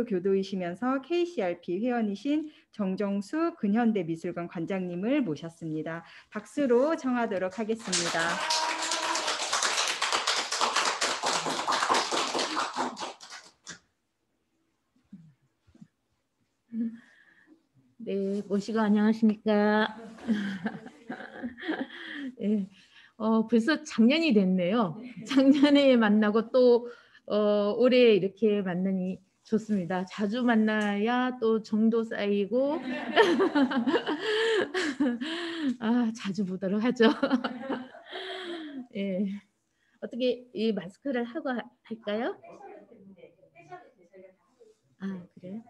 교도이시면서 KCRP 회원이신 정정수 근현대미술관 관장님을 모셨습니다. 박수로 청하도록 하겠습니다. 네, 모시고 안녕하십니까. 네, 벌써 작년이 됐네요. 작년에 만나고 또 올해 이렇게 만나니 좋습니다. 자주 만나야 또 정도 쌓이고 자주 보도록 하죠. 예. 어떻게 이 마스크를 하고 할까요? 그래요?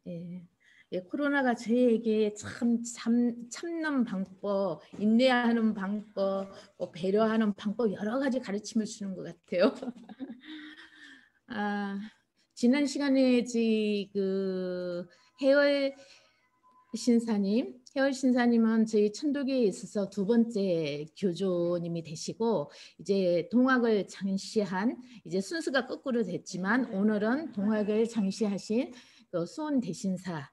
예. 예, 코로나가 저에게 참는 방법, 인내하는 방법, 배려하는 방법 여러 가지 가르침을 주는 것 같아요. 지난 시간에 그 해월 신사님은 저희 천도교에 있어서 두 번째 교조님이 되시고 이제 동학을 장시한 이제 순서가 거꾸로 됐지만 오늘은 동학을 장시하신 그 수원 대신사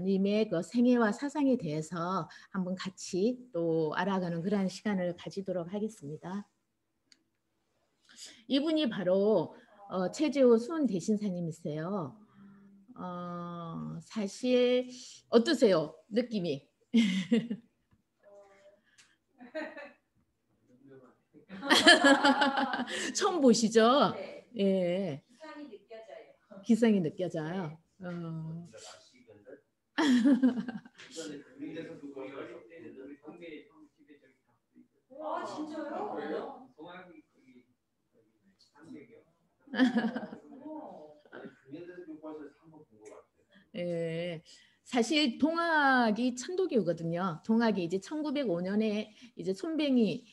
님의 그 생애와 사상에 대해서 한번 같이 또 알아가는 그런 시간을 가지도록 하겠습니다. 이분이 바로 최재호 수원 대신사님이세요. 사실 어떠세요? 느낌이? 처음 보시죠? 네. 예. 기상이 느껴져요. 진짜요? 예, 사실 동학이 천도교거든요. 동학이 이제 1905년에 이제 손뱅이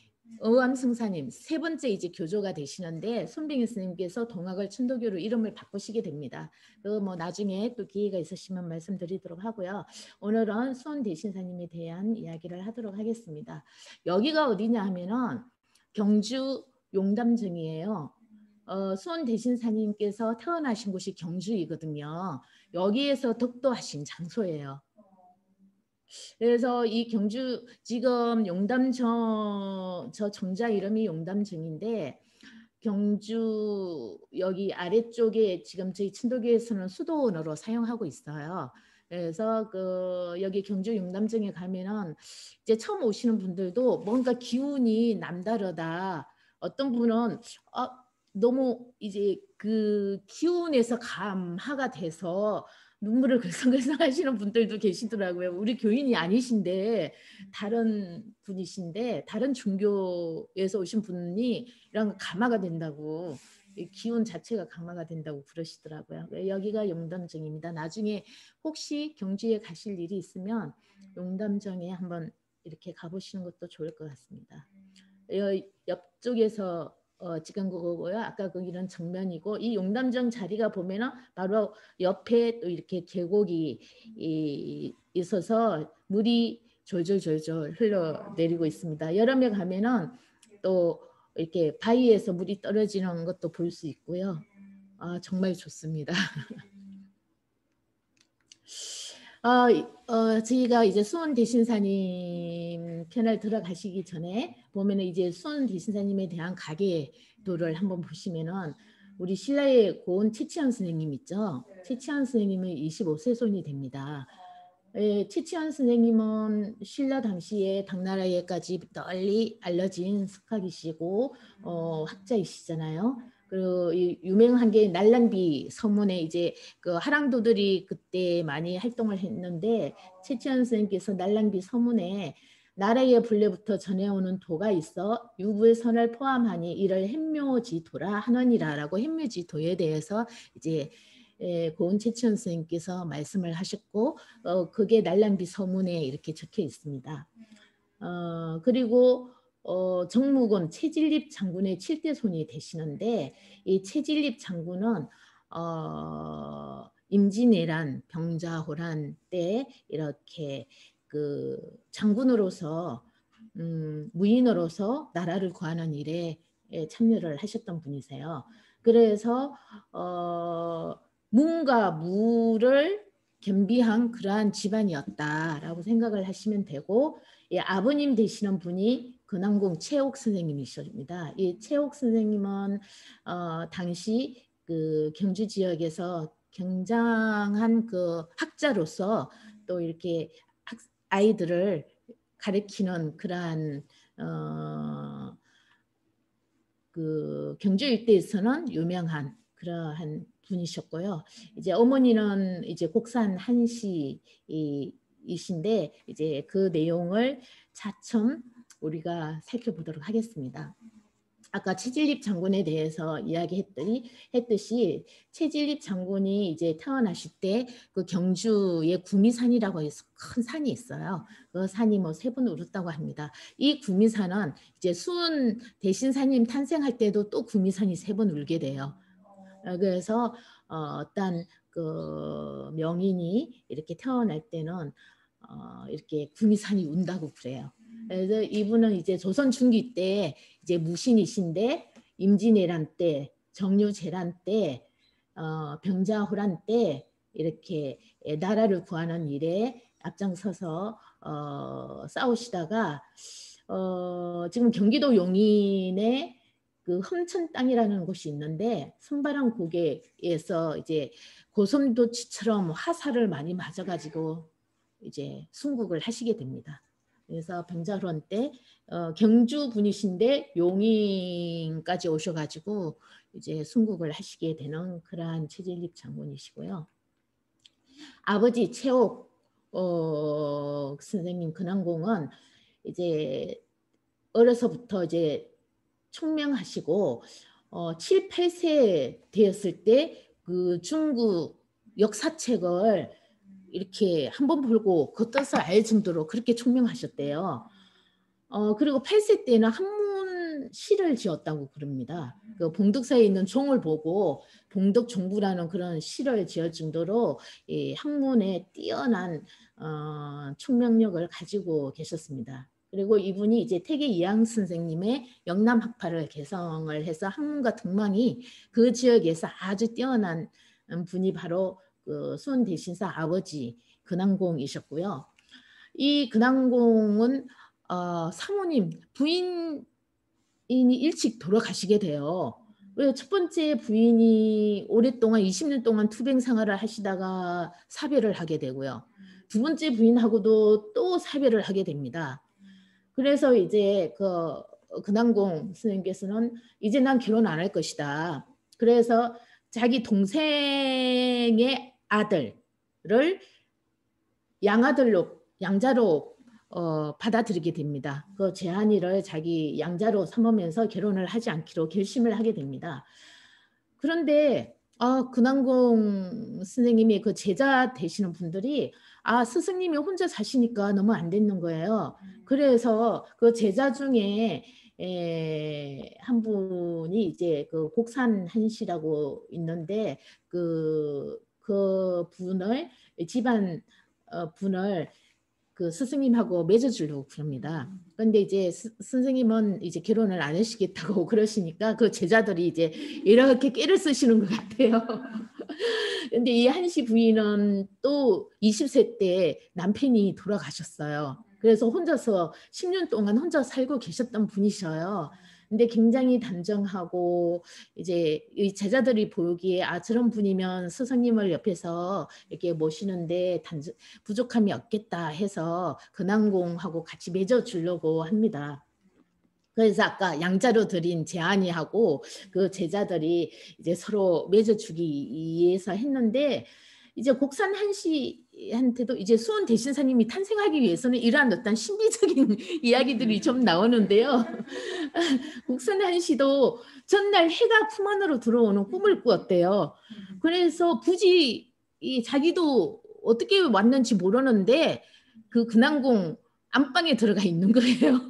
의암승사님 세 번째 이제 교조가 되시는데 손뱅이 스님께서 동학을 천도교로 이름을 바꾸시게 됩니다. 뭐 나중에 또 기회가 있으시면 말씀드리도록 하고요. 오늘은 수원 대신사님에 대한 이야기를 하도록 하겠습니다. 여기가 어디냐 하면은 경주 용담정이에요. 수원 대신사님께서 태어나신 곳이 경주이거든요. 여기에서 덕도하신 장소예요. 그래서 이 경주 지금 용담정 저 정자 이름이 용담정인데 경주 여기 아래쪽에 지금 저희 친도교에서는 수도원으로 사용하고 있어요. 그래서 그 여기 경주 용담정에 가면은 이제 처음 오시는 분들도 뭔가 기운이 남다르다. 어떤 분은 너무 이제 그 기운에서 감화가 돼서 눈물을 글썽글썽 하시는 분들도 계시더라고요. 우리 교인이 아니신데 다른 분이신데 다른 종교에서 오신 분이 이런 감화가 된다고 기운 자체가 강화가 된다고 그러시더라고요. 여기가 용담정입니다. 나중에 혹시 경주에 가실 일이 있으면 용담정에 한번 이렇게 가보시는 것도 좋을 것 같습니다. 옆쪽에서 지금 그거고요. 아까 거기는 정면이고 이 용담정 자리가 보면은 바로 옆에 또 이렇게 계곡이 있어서 물이 졸졸졸졸 흘러내리고 있습니다. 여름에 가면은 또 이렇게 바위에서 물이 떨어지는 것도 볼 수 있고요. 정말 좋습니다. 저희가 이제 수원 대신사님 편을 들어가시기 전에 보면은 이제 수원 대신사님에 대한 가계도를 한번 보시면은 우리 신라의 고은 최치현 선생님 있죠? 최치현 선생님은 25세 손이 됩니다. 최치현 선생님은 신라 당시에 당나라에까지 널리 알려진 석학이시고 학자이시잖아요. 그리고 유명한 게 날랑비 서문에 이제 그 하랑도들이 그때 많이 활동을 했는데 최치현 선생님께서 날랑비 서문에 나라의 분례부터 전해오는 도가 있어 유불선을 포함하니 이를 햄묘지도라 하느니라라고 햄묘지도에 대해서 이제 고은 최치현 선생님께서 말씀을 하셨고 그게 날랑비 서문에 이렇게 적혀 있습니다. 그리고 정무군 최진립 장군의 7대 손이 되시는데 이 최진립 장군은 임진왜란 병자호란 때 이렇게 그 장군으로서 무인으로서 나라를 구하는 일에 참여를 하셨던 분이세요. 그래서 문과 무를 겸비한 그러한 집안이었다라고 생각을 하시면 되고, 아버님 되시는 분이 근왕공 최옥 선생님이십니다. 이 최옥 선생님은 당시 그 경주 지역에서 굉장한 그 학자로서 또 이렇게 아이들을 가르치는 그러한 그 경주 일대에서는 유명한 그러한 분이셨고요. 이제 어머니는 이제 곡산 한씨이신데 이제 그 내용을 차츰 우리가 살펴보도록 하겠습니다. 아까 최진립 장군에 대해서 이야기했듯이 최진립 장군이 이제 태어나실 때 그 경주에 구미산이라고 해서 큰 산이 있어요. 그 산이 뭐 3번 오르다고 합니다. 이 구미산은 이제 수은 대신사님 탄생할 때도 또 구미산이 3번 울게 돼요. 그래서 어떤 그 명인이 이렇게 태어날 때는 이렇게 구미산이 운다고 그래요. 그래서 이분은 이제 조선 중기 때 이제 무신이신데 임진왜란 때, 정유재란 때, 병자호란 때 이렇게 나라를 구하는 일에 앞장서서 싸우시다가 지금 경기도 용인에 그 험천 땅이라는 곳이 있는데 선바람 고개에서 이제 고슴도치처럼 화살을 많이 맞아가지고 이제 순국을 하시게 됩니다. 그래서 병자호란 때 경주 분이신데 용인까지 오셔가지고 이제 순국을 하시게 되는 그러한 최진립 장군이시고요. 아버지 최옥 선생님 근왕공은 이제 어려서부터 이제 총명하시고 7, 8세 되었을 때 그 중국 역사책을 이렇게 한번 보고 그 뜻을 알 정도로 그렇게 총명하셨대요. 그리고 8세 때는 한문 시를 지었다고 그럽니다. 그 봉덕사에 있는 종을 보고 봉덕종부라는 그런 시를 지을 정도로 이 학문에 뛰어난 총명력을 가지고 계셨습니다. 그리고 이분이 이제 태계 이항 선생님의 영남학파를 개성을 해서 학문과 등망이 그 지역에서 아주 뛰어난 분이 바로 그 수은 대신사 아버지 근왕공이셨고요. 이 근왕공은 사모님 부인이 일찍 돌아가시게 돼요. 왜 첫 번째 부인이 오랫동안 20년 동안 투병 생활을 하시다가 사별을 하게 되고요. 두 번째 부인하고도 또 사별을 하게 됩니다. 그래서 이제 그 근왕공 선생님께서는 이제 난 결혼 안 할 것이다. 그래서 자기 동생의 아들을 양자로 받아들이게 됩니다. 그 재한이를 자기 양자로 삼으면서 결혼을 하지 않기로 결심을 하게 됩니다. 그런데 근왕공 선생님이 그 제자 되시는 분들이 스승님이 혼자 사시니까 너무 안 되는 거예요. 그래서 그 제자 중에 한 분이 이제 그 곡산 한씨라고 있는데 그 분을 집안 분을 그 스승님하고 맺어주려고 그럽니다. 그런데 이제 선생님은 이제 결혼을 안 하시겠다고 그러시니까 그 제자들이 이제 이렇게 깨를 쓰시는 것 같아요. 근데 이 한씨 부인은 또 20세 때 남편이 돌아가셨어요. 그래서 혼자서 10년 동안 혼자 살고 계셨던 분이셔요. 근데 굉장히 단정하고 이제 이 제자들이 보기에 저런 분이면 스승님을 옆에서 이렇게 모시는데 부족함이 없겠다 해서 근왕공하고 같이 맺어주려고 합니다. 그래서 아까 양자로 드린 제안이하고 그 제자들이 이제 서로 맺어주기 위해서 했는데 이제 곡산 한씨한테도 이제 수은 대신사님이 탄생하기 위해서는 이러한 어떤 신비적인 이야기들이 좀 나오는데요. 곡산 한씨도 전날 해가 품 안으로 들어오는 꿈을 꾸었대요. 그래서 굳이 자기도 어떻게 왔는지 모르는데 그 근왕공 안방에 들어가 있는 거예요.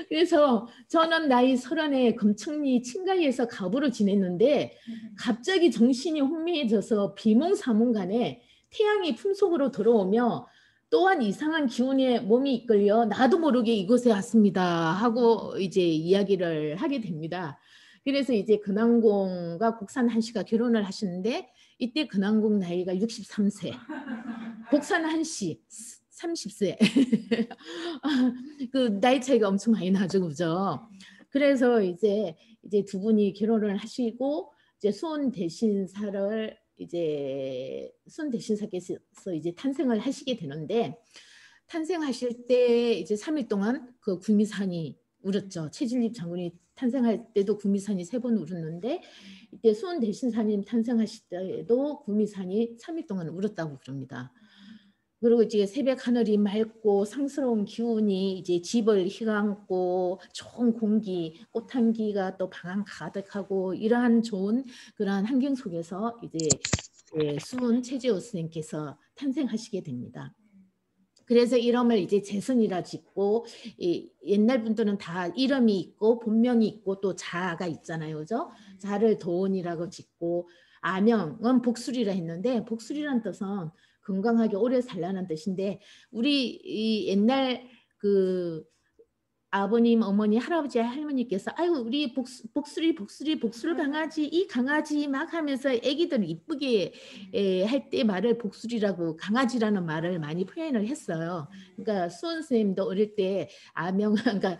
그래서 저는 나이 30에 금천리 친가에서 가부를 지냈는데 갑자기 정신이 혼미해져서 비몽사몽간에 태양이 품속으로 들어오며 또한 이상한 기운에 몸이 이끌려 나도 모르게 이곳에 왔습니다 하고 이제 이야기를 하게 됩니다. 그래서 이제 근왕공과 곡산 한씨가 결혼을 하시는데 이때 근왕공 나이가 63세, 곡산 한씨 30세. 그 나이 차이가 엄청 많이 나죠, 그죠? 그래서 이제 두 분이 결혼을 하시고 이제 수원 대신사를 이제 수원 대신사께서 이제 탄생을 하시게 되는데 탄생하실 때 이제 3일 동안 그 구미산이 울었죠. 최진립 장군이 탄생할 때도 구미산이 3번 울었는데 이때 수원 대신사님 탄생하실 때도 구미산이 3일 동안 울었다고 그럽니다. 그리고 이제 새벽 하늘이 맑고 상스러운 기운이 이제 집을 휘감고 좋은 공기, 꽃향기가 또 방안 가득하고 이러한 좋은 그러한 환경 속에서 이제 수은 최재호 스님께서 탄생하시게 됩니다. 그래서 이름을 이제 재선이라 짓고 옛날 분들은 다 이름이 있고 본명이 있고 또 자가 있잖아요, 그죠? 자를 도원이라고 짓고 아명은 복술이라 했는데 복술이란 뜻은 건강하게 오래 살라는 뜻인데 우리 이 옛날 그 아버님, 어머니, 할아버지, 할머니께서 아이고 우리 복술 강아지 이 강아지 막 하면서 애기들 이쁘게 할 때 말을 복술이라고 강아지라는 말을 많이 표현을 했어요. 그러니까 수원 선생님도 어릴 때 아명 그러니까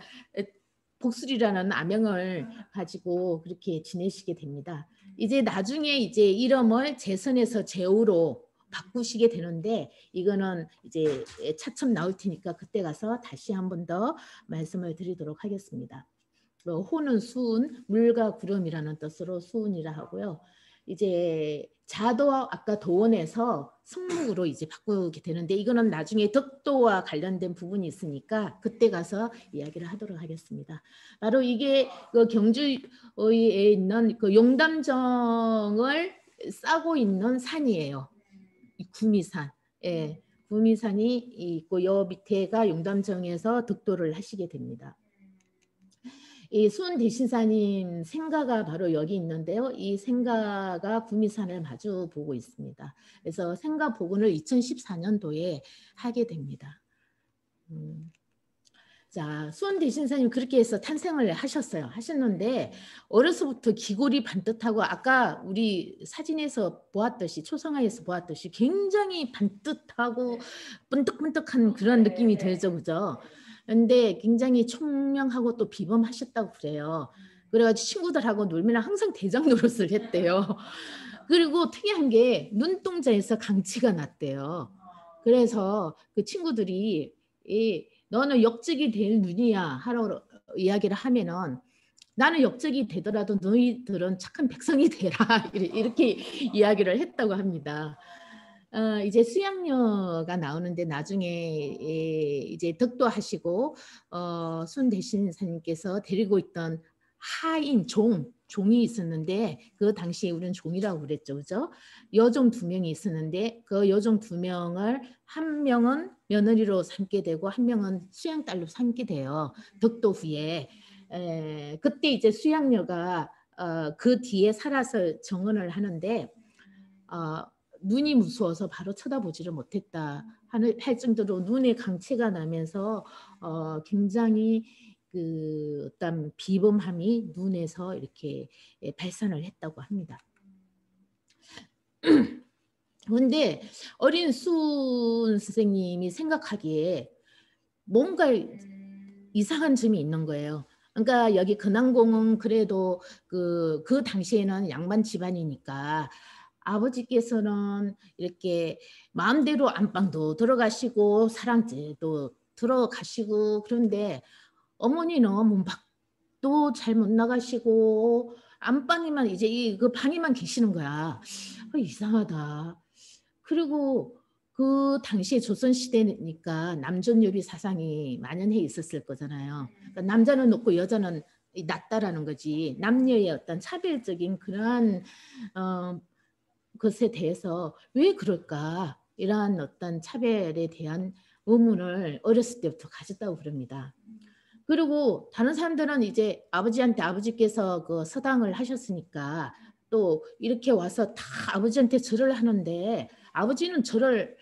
복술이라는 아명을 가지고 그렇게 지내시게 됩니다. 이제 나중에 이제 이름을 재선에서 재우로 바꾸시게 되는데 이거는 이제 차츰 나올 테니까 그때 가서 다시 한 번 더 말씀을 드리도록 하겠습니다. 호는 수은, 물과 구름이라는 뜻으로 수은이라 하고요. 이제 자도 아까 도원에서 승묵으로 이제 바꾸게 되는데 이거는 나중에 덕도와 관련된 부분이 있으니까 그때 가서 이야기를 하도록 하겠습니다. 바로 이게 그 경주에 있는 그 용담정을 싸고 있는 산이에요. 구미산, 예, 구미산이 있고 여 밑에가 용담정에서 덕도를 하시게 됩니다. 이 수원 대신사님 생가가 바로 여기 있는데요. 이 생가가 구미산을 마주 보고 있습니다. 그래서 생가 복원을 2014년도에 하게 됩니다. 자, 수원 대신사님 그렇게 해서 탄생을 하셨는데 어려서부터 기골이 반듯하고 아까 우리 사진에서 보았듯이 초성화에서 보았듯이 굉장히 반듯하고 번뜩번뜩한 그런 느낌이 들죠, 그죠? 근데 굉장히 총명하고 또 비범하셨다고 그래요. 그래가지고 친구들하고 놀면 항상 대장 노릇을 했대요. 그리고 특이한 게 눈동자에서 강치가 났대요. 그래서 그 친구들이 너는 역적이 될 눈이야 하러 이야기를 하면은 나는 역적이 되더라도 너희들은 착한 백성이 되라 이렇게 이야기를 했다고 합니다. 이제 수양녀가 나오는데 나중에 이제 덕도하시고 순 대신사님께서 데리고 있던 하인 종이 있었는데 그 당시에 우리는 종이라고 그랬죠, 그죠? 여종 2명이 있었는데 그 여종 2명을 한 명은 며느리로 삼게 되고 한 명은 수양딸로 삼게 돼요. 덕도 후에 그때 이제 수양녀가 그 뒤에 살아서 정언을 하는데 눈이 무서워서 바로 쳐다보지를 못했다 할 정도로 눈에 강체가 나면서 굉장히 그 어떤 비범함이 눈에서 이렇게 발산을 했다고 합니다. 그런데 어린 수은 선생님이 생각하기에 뭔가 이상한 점이 있는 거예요. 그러니까 여기 근왕공은 그래도 그 당시에는 양반 집안이니까 아버지께서는 이렇게 마음대로 안방도 들어가시고 사랑제도 들어가시고 그런데 어머니는 문밖도 잘 못 나가시고 안방에만 이제 그 방에만 계시는 거야. 이상하다. 그리고 그 당시에 조선시대니까 남존여비 사상이 만연해 있었을 거잖아요. 그러니까 남자는 높고 여자는 낮다라는 거지. 남녀의 어떤 차별적인 그러한 것에 대해서 왜 그럴까? 이러한 어떤 차별에 대한 의문을 어렸을 때부터 가졌다고 그럽니다. 그리고 다른 사람들은 이제 아버지께서 그 서당을 하셨으니까 또 이렇게 와서 다 아버지한테 절을 하는데 아버지는 절을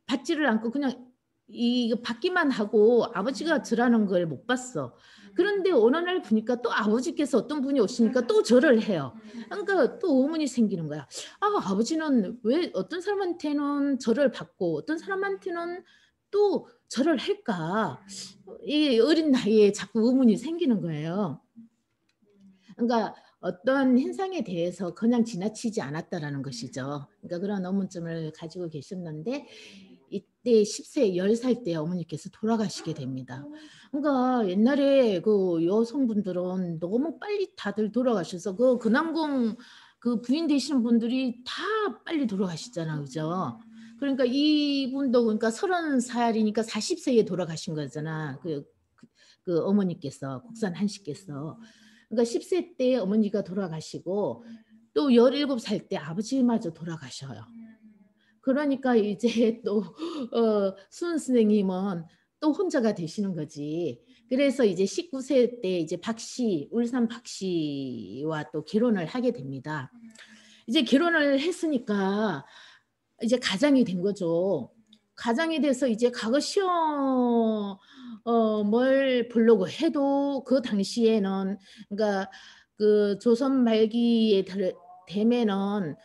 받지를 않고 그냥 이거 받기만 하고 아버지가 절하는 걸 못 봤어. 그런데 어느 날 보니까 또 아버지께서 어떤 분이 오시니까 또 절을 해요. 그러니까 또 의문이 생기는 거야. 아버지는 왜 어떤 사람한테는 절을 받고 어떤 사람한테는 또 절을 할까? 이 어린 나이에 자꾸 의문이 생기는 거예요. 그러니까 어떤 현상에 대해서 그냥 지나치지 않았다라는 것이죠. 그러니까 그런 의문점을 가지고 계셨는데 이때 10세 10살 때 어머니께서 돌아가시게 됩니다. 그러니까 옛날에 그 여성분들은 너무 빨리 다들 돌아가셔서 그 근암공 그 부인 되시는 분들이 다 빨리 돌아가시잖아요. 그죠? 그러니까 이분도 그러니까 30살이니까 40세에 돌아가신 거잖아. 그 어머니께서 국산 한씨께서. 그러니까 10세 때 어머니가 돌아가시고 또 17살 때 아버지마저 돌아가셔요. 그러니까 이제 또 수은 선생님은 또 혼자가 되시는 거지. 그래서 이제 19세 때 이제 박씨, 울산 박씨와 또 결혼을 하게 됩니다. 이제 결혼을 했으니까 이제 가장이 된 거죠. 가장이 돼서 이제 과거 시험을 보려고 해도 그 당시에는 그러니까 그 조선 말기에 되면은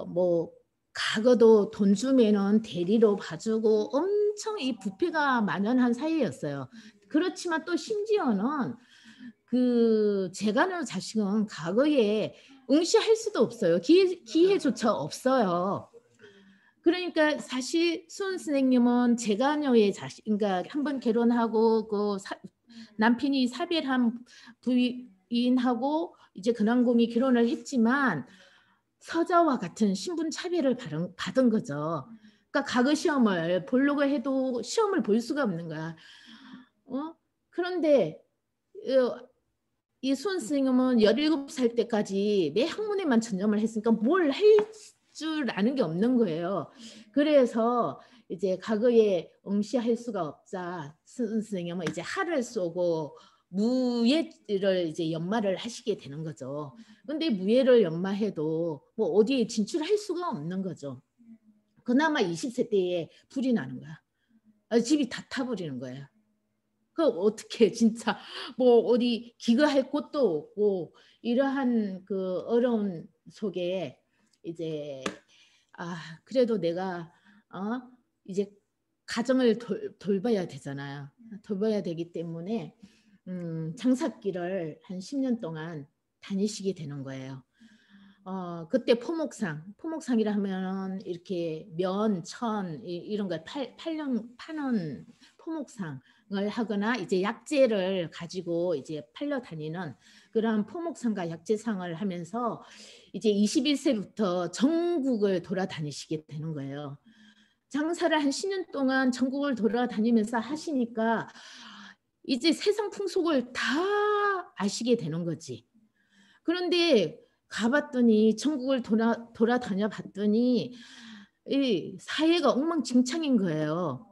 뭐 과거도 돈 주면은 대리로 봐주고 엄청 이 부패가 만연한 사이였어요. 그렇지만 또 심지어는 그 제가는 자식은 과거에 응시할 수도 없어요. 기회조차 없어요. 그러니까 사실 수은 선생님은 제가녀의 자식, 그러니까 한번 결혼하고 그 남편이 사별한 부인하고 이제 근왕궁이 결혼을 했지만 서자와 같은 신분 차별을 받은 거죠. 그러니까 과거 시험을 보려고 해도 시험을 볼 수가 없는 거야. 그런데 이 수은 선생님은 17살 때까지 매 학문에만 전념을 했으니까 뭘 할 줄 아는 게 없는 거예요. 그래서 이제 과거에 응시할 수가 없자 수은 선생님은 이제 할을 쏘고 무예를 이제 연마를 하시게 되는 거죠. 근데 무예를 연마해도 뭐 어디에 진출할 수가 없는 거죠. 그나마 20세 때에 불이 나는 거야. 집이 다 타버리는 거예요. 그 어떻게 진짜 뭐 어디 기거할 곳도 없고 이러한 그 어려운 속에 이제 그래도 내가 이제 가정을 돌봐야 되잖아요. 돌봐야 되기 때문에 장사길을 한 10년 동안 다니시게 되는 거예요. 그때 포목상이라 하면은 이렇게 면, 천 이런 걸 파는 포목상을 하거나 이제 약재를 가지고 이제 팔러 다니는 그런 포목상과 약재상을 하면서 이제 21세부터 전국을 돌아다니시게 되는 거예요. 장사를 한 10년 동안 전국을 돌아다니면서 하시니까 이제 세상 풍속을 다 아시게 되는 거지. 그런데 가봤더니 전국을 돌아다녀 봤더니 이 사회가 엉망진창인 거예요.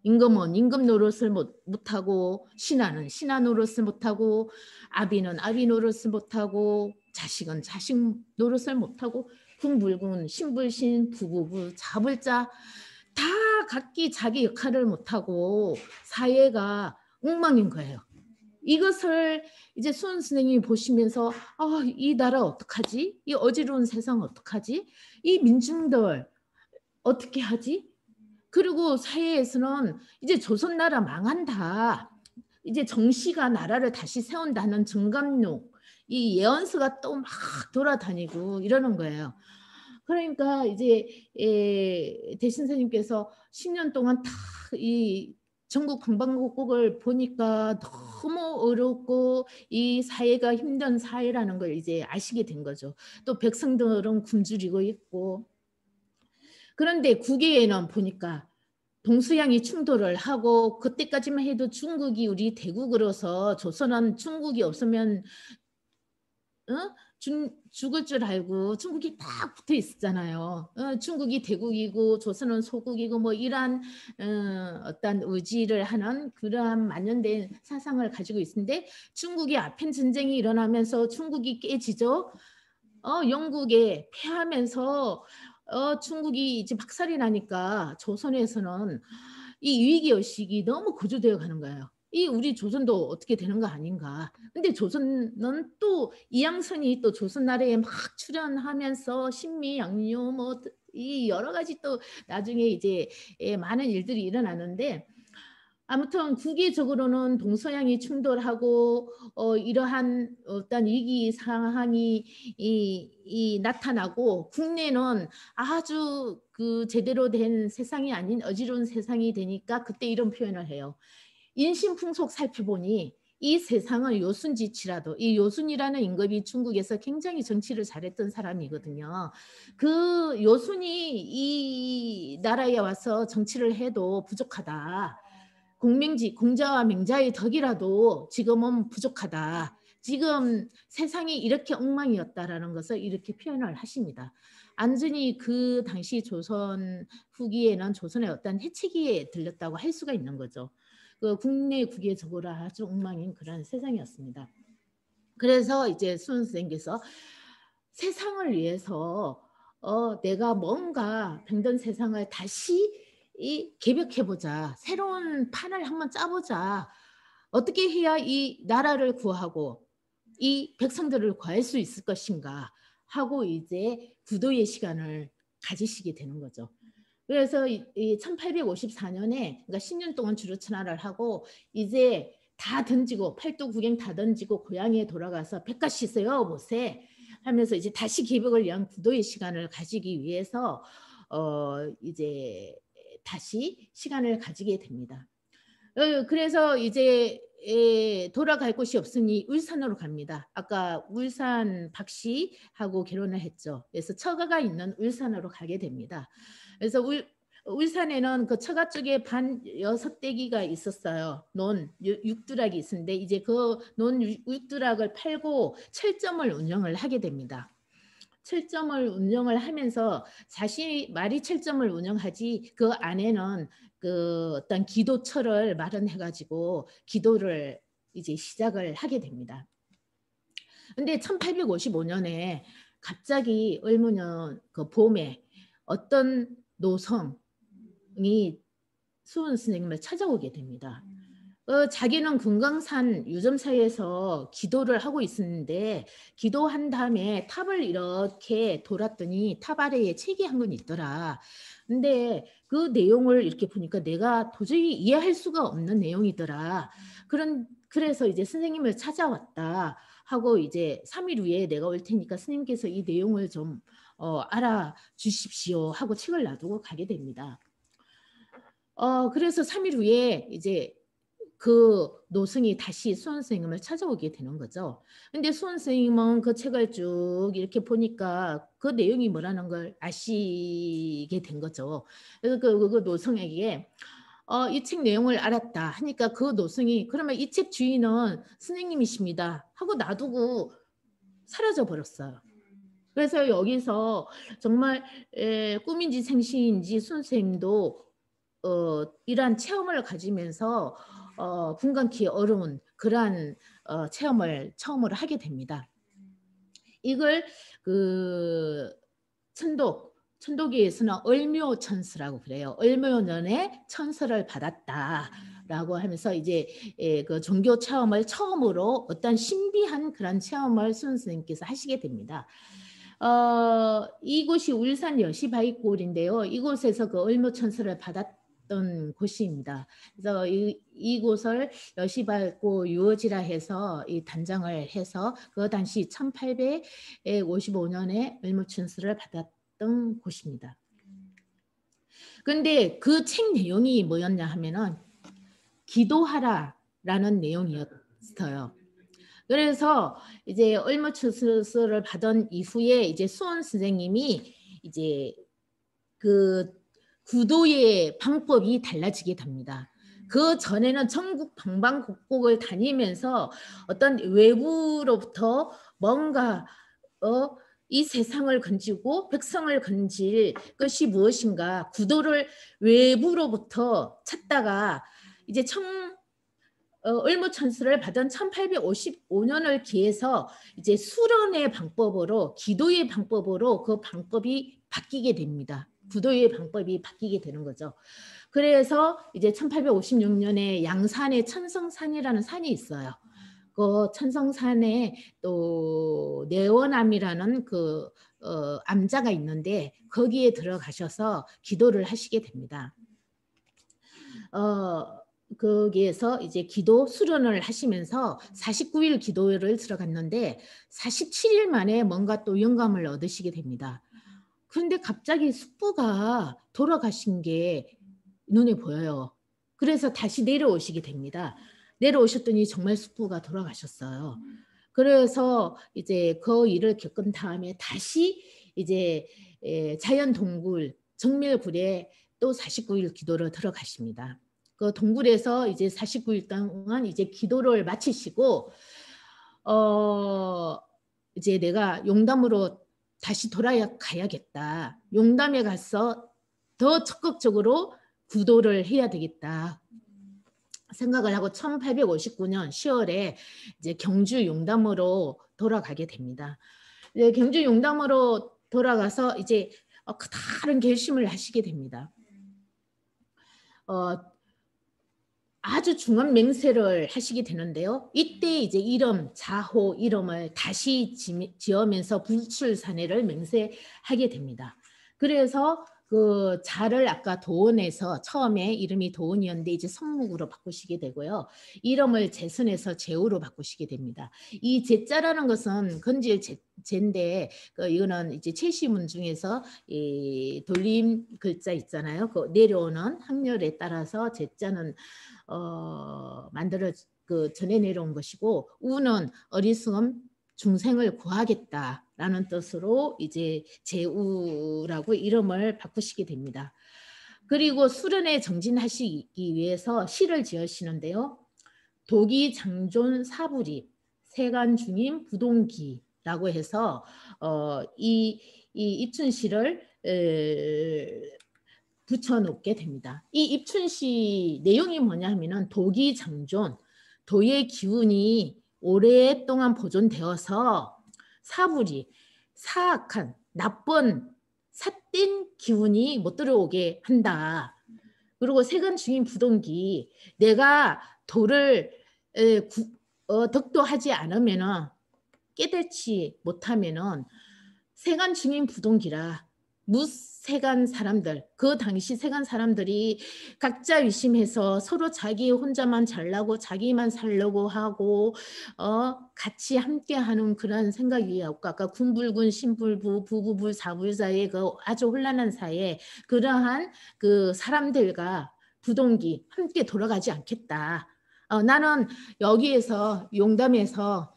임금은 임금 노릇을 못하고 신하는 신하 노릇을 못하고 아비는 아비 노릇을 못하고 자식은 자식 노릇을 못하고 군불군 신불신 부부부 자불자 다 각기 자기 역할을 못하고 사회가 엉망인 거예요. 이것을 이제 수은 선생님이 보시면서 이 나라 어떡하지? 이 어지러운 세상 어떡하지? 이 민중들 어떻게 하지? 그리고 사회에서는 이제 조선나라 망한다. 이제 정씨가 나라를 다시 세운다는 정감록 이 예언서가 또 막 돌아다니고 이러는 거예요. 그러니까 이제 대신선생님께서 10년 동안 다 이 전국 방방곡곡을 보니까 너무 어렵고 이 사회가 힘든 사회라는 걸 이제 아시게 된 거죠. 또 백성들은 굶주리고 있고 그런데 국외에는 보니까 동서양이 충돌을 하고 그때까지만 해도 중국이 우리 대국으로서 조선은 중국이 없으면 죽을 줄 알고 중국이 딱 붙어 있었잖아요. 중국이 대국이고 조선은 소국이고 뭐 이러한 어떤 의지를 하는 그러한 만연된 사상을 가지고 있는데 중국이 아편 전쟁이 일어나면서 중국이 깨지죠. 영국에 패하면서 중국이 이제 박살이 나니까 조선에서는 이 위기 의식이 너무 고조되어 가는 거예요. 이 우리 조선도 어떻게 되는 거 아닌가. 근데 조선은 또 이양선이 또 조선 나라에 막 출연하면서 신미 양요 뭐 이 여러 가지 또 나중에 이제 많은 일들이 일어나는데 아무튼 국외적으로는 동서양이 충돌하고 이러한 어떤 위기 상황이 나타나고 국내는 아주 그 제대로 된 세상이 아닌 어지러운 세상이 되니까 그때 이런 표현을 해요. 인신풍속 살펴보니 이 세상은 요순지치라도 이 요순이라는 임금이 중국에서 굉장히 정치를 잘했던 사람이거든요. 그 요순이 이 나라에 와서 정치를 해도 부족하다. 공자와 맹자의 덕이라도 지금은 부족하다. 지금 세상이 이렇게 엉망이었다라는 것을 이렇게 표현을 하십니다. 안전히 그 당시 조선 후기에는 조선의 어떤 해치기에 들렸다고 할 수가 있는 거죠. 그 국내 국외적으로 아주 엉망인 그런 세상이었습니다. 그래서 이제 수은 선생님께서 세상을 위해서 내가 뭔가 병든 세상을 다시 개벽해보자. 새로운 판을 한번 짜보자. 어떻게 해야 이 나라를 구하고 이 백성들을 구할 수 있을 것인가 하고 이제 구도의 시간을 가지시게 되는 거죠. 그래서 1854년에 그러니까 10년 동안 주루천하를 하고 이제 다 던지고 팔도국경 다 던지고 고향에 돌아가서 백가시세요 못세 하면서 이제 다시 개벽을 위한 구도의 시간을 가지기 위해서 이제 다시 시간을 가지게 됩니다. 그래서 이제 돌아갈 곳이 없으니 울산으로 갑니다. 아까 울산 박씨하고 결혼을 했죠. 그래서 처가가 있는 울산으로 가게 됩니다. 그래서 울산에는 그 처가 쪽에 반 6댁이가 있었어요. 육두락이 있었는데 이제 그 육두락을 팔고 철점을 운영을 하게 됩니다. 철점을 운영을 하면서 자신이 말이 철점을 운영하지 그 안에는 그 어떤 기도처를 마련해가지고 기도를 이제 시작을 하게 됩니다. 근데 1855년에 갑자기 을무년 그 봄에 어떤 노성이 수은 스님을 찾아오게 됩니다. 자기는 금강산 유점사에서 기도를 하고 있었는데 기도한 다음에 탑을 이렇게 돌았더니 탑 아래에 책이 한 권 있더라. 근데 그 내용을 이렇게 보니까 내가 도저히 이해할 수가 없는 내용이더라. 그래서 이제 선생님을 찾아왔다 하고 이제 3일 후에 내가 올 테니까 스님께서 이 내용을 좀 알아주십시오 하고 책을 놔두고 가게 됩니다. 그래서 3일 후에 이제 그 노승이 다시 수원 선생님을 찾아오게 되는 거죠. 근데 수원 선생님은 그 책을 쭉 이렇게 보니까 그 내용이 뭐라는 걸 아시게 된 거죠. 그래서 그 노승에게 이 책 내용을 알았다 하니까 그 노승이 그러면 이 책 주인은 선생님이십니다 하고 놔두고 사라져 버렸어요. 그래서 여기서 정말 꿈인지 생시인지 수원 선생님도 이러한 체험을 가지면서 분간키 어려운 그러한 체험을 처음으로 하게 됩니다. 이걸 그 천도기에서는 얼묘천서라고 그래요. 얼묘년에 천서를 받았다라고 하면서 이제 그 종교 체험을 처음으로 어떤 신비한 그런 체험을 수은 선생님께서 하시게 됩니다. 이곳이 울산 여시바위골인데요. 이곳에서 그 얼묘천서를 받았던 곳입니다. 그래서 이곳을 여시바위골 유어지라 해서 이 단장을 해서 그 당시 1855년에 얼묘천서를 받았던 곳입니다. 근데 그 책 내용이 뭐였냐 하면은 기도하라라는 내용이었어요. 그래서 이제 얼무천서를 받은 이후에 이제 수원 선생님이 이제 그 구도의 방법이 달라지게 됩니다. 그 전에는 전국 방방곡곡을 다니면서 어떤 외부로부터 뭔가 이 세상을 건지고 백성을 건질 것이 무엇인가 구도를 외부로부터 찾다가 이제 을무천서를 받은 1855년을 기해서 이제 수련의 방법으로 기도의 방법으로 그 방법이 바뀌게 됩니다. 구도의 방법이 바뀌게 되는 거죠. 그래서 이제 1856년에 양산에 천성산이라는 산이 있어요. 그 천성산에 또 내원암이라는 그 암자가 있는데 거기에 들어가셔서 기도를 하시게 됩니다. 거기에서 이제 기도 수련을 하시면서 49일 기도를 들어갔는데 47일 만에 뭔가 또 영감을 얻으시게 됩니다. 그런데 갑자기 숙부가 돌아가신 게 눈에 보여요. 그래서 다시 내려오시게 됩니다. 내려오셨더니 정말 숙부가 돌아가셨어요. 그래서 이제 그 일을 겪은 다음에 다시 이제 자연 동굴 정밀굴에 또 49일 기도를 들어가십니다. 그 동굴에서 이제 49일 동안 이제 기도를 마치시고 이제 내가 용담으로 다시 돌아가야겠다. 용담에 가서 더 적극적으로 구도를 해야 되겠다. 생각을 하고 1859년 10월에 이제 경주 용담으로 돌아가게 됩니다. 이제 경주 용담으로 돌아가서 이제 다른 결심을 하시게 됩니다. 아주 중한 맹세를 하시게 되는데요. 이때 이제 이름, 자호 이름을 다시 지으면서 불출산해를 맹세하게 됩니다. 그래서 그 자를 아까 도원에서 처음에 이름이 도원이었는데 이제 성묵으로 바꾸시게 되고요. 이름을 제선에서 제우로 바꾸시게 됩니다. 이 제자라는 것은 건질 제인데 이거는 이제 채시문 중에서 이 돌림 글자 있잖아요. 그 내려오는 확률에 따라서 제자는 만들어 전해 내려온 것이고 우는 어리석음 중생을 구하겠다라는 뜻으로 이제 제우라고 이름을 바꾸시게 됩니다. 그리고 수련에 정진하시기 위해서 시를 지으시는데요. 도기 장존 사부리 세간 중임 부동기라고 해서 이 입춘시를 붙여놓게 됩니다. 이 입춘시 내용이 뭐냐 하면은 도기 장존, 도의 기운이 오랫동안 보존되어서 사불이 사악한 나쁜 삿된 기운이 못 들어오게 한다. 그리고 세간 중인 부동기, 내가 도를 덕도하지 않으면은 깨닫지 못하면은 세간 중인 부동기라. 무세간 사람들, 그 당시 세간 사람들이 각자 위심해서 서로 자기 혼자만 잘나고 자기만 살려고 하고 같이 함께하는 그런 생각이 없고 아까 군불군 신불부 부부불 사불사의 그 아주 혼란한 사이에 그러한 그 사람들과 부동기 함께 돌아가지 않겠다. 나는 여기에서 용담에서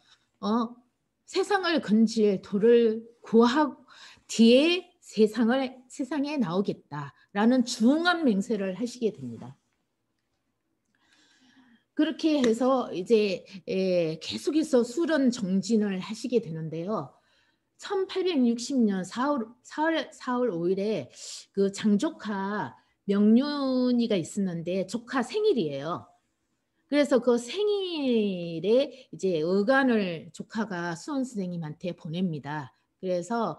세상을 건질 도를 구하고 뒤에 세상에 나오겠다라는 중한 맹세를 하시게 됩니다. 그렇게 해서 이제 계속해서 수련 정진을 하시게 되는데요. 1860년 4월 5일에 그 장조카 명륜이가 있었는데 조카 생일이에요. 그래서 그 생일에 이제 의관을 조카가 수원 선생님한테 보냅니다. 그래서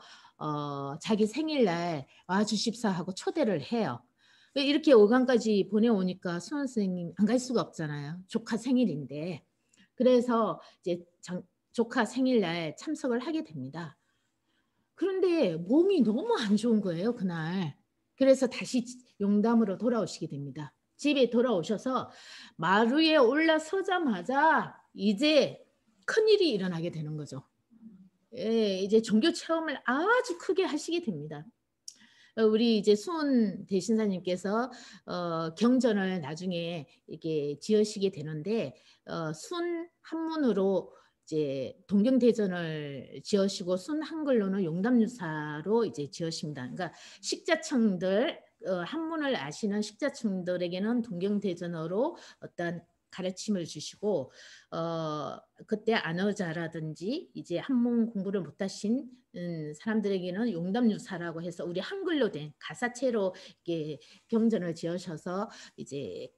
자기 생일날 와주십사 하고 초대를 해요. 이렇게 의관까지 보내오니까 수원 선생님 안 갈 수가 없잖아요. 조카 생일인데. 그래서 이제 조카 생일날 참석을 하게 됩니다. 그런데 몸이 너무 안 좋은 거예요, 그날. 그래서 다시 용담으로 돌아오시게 됩니다. 집에 돌아오셔서 마루에 올라서자마자 이제 큰일이 일어나게 되는 거죠. 이제 종교 체험을 아주 크게 하시게 됩니다. 우리 이제 수은 대신사님께서 경전을 나중에 이렇게 지으시게 되는데 순 한문으로 이제 동경대전을 지으시고 순 한글로는 용담유사로 이제 지으십니다. 그러니까 식자층들 한문을 아시는 식자층들에게는 동경대전어로 어떤 가르침을 주시고 그때 안어자라든지 이제 한문 공부를 못하신 사람들에게는 용담유사라고 해서 우리 한글로 된 가사체로 이렇게 경전을 지으셔서 이제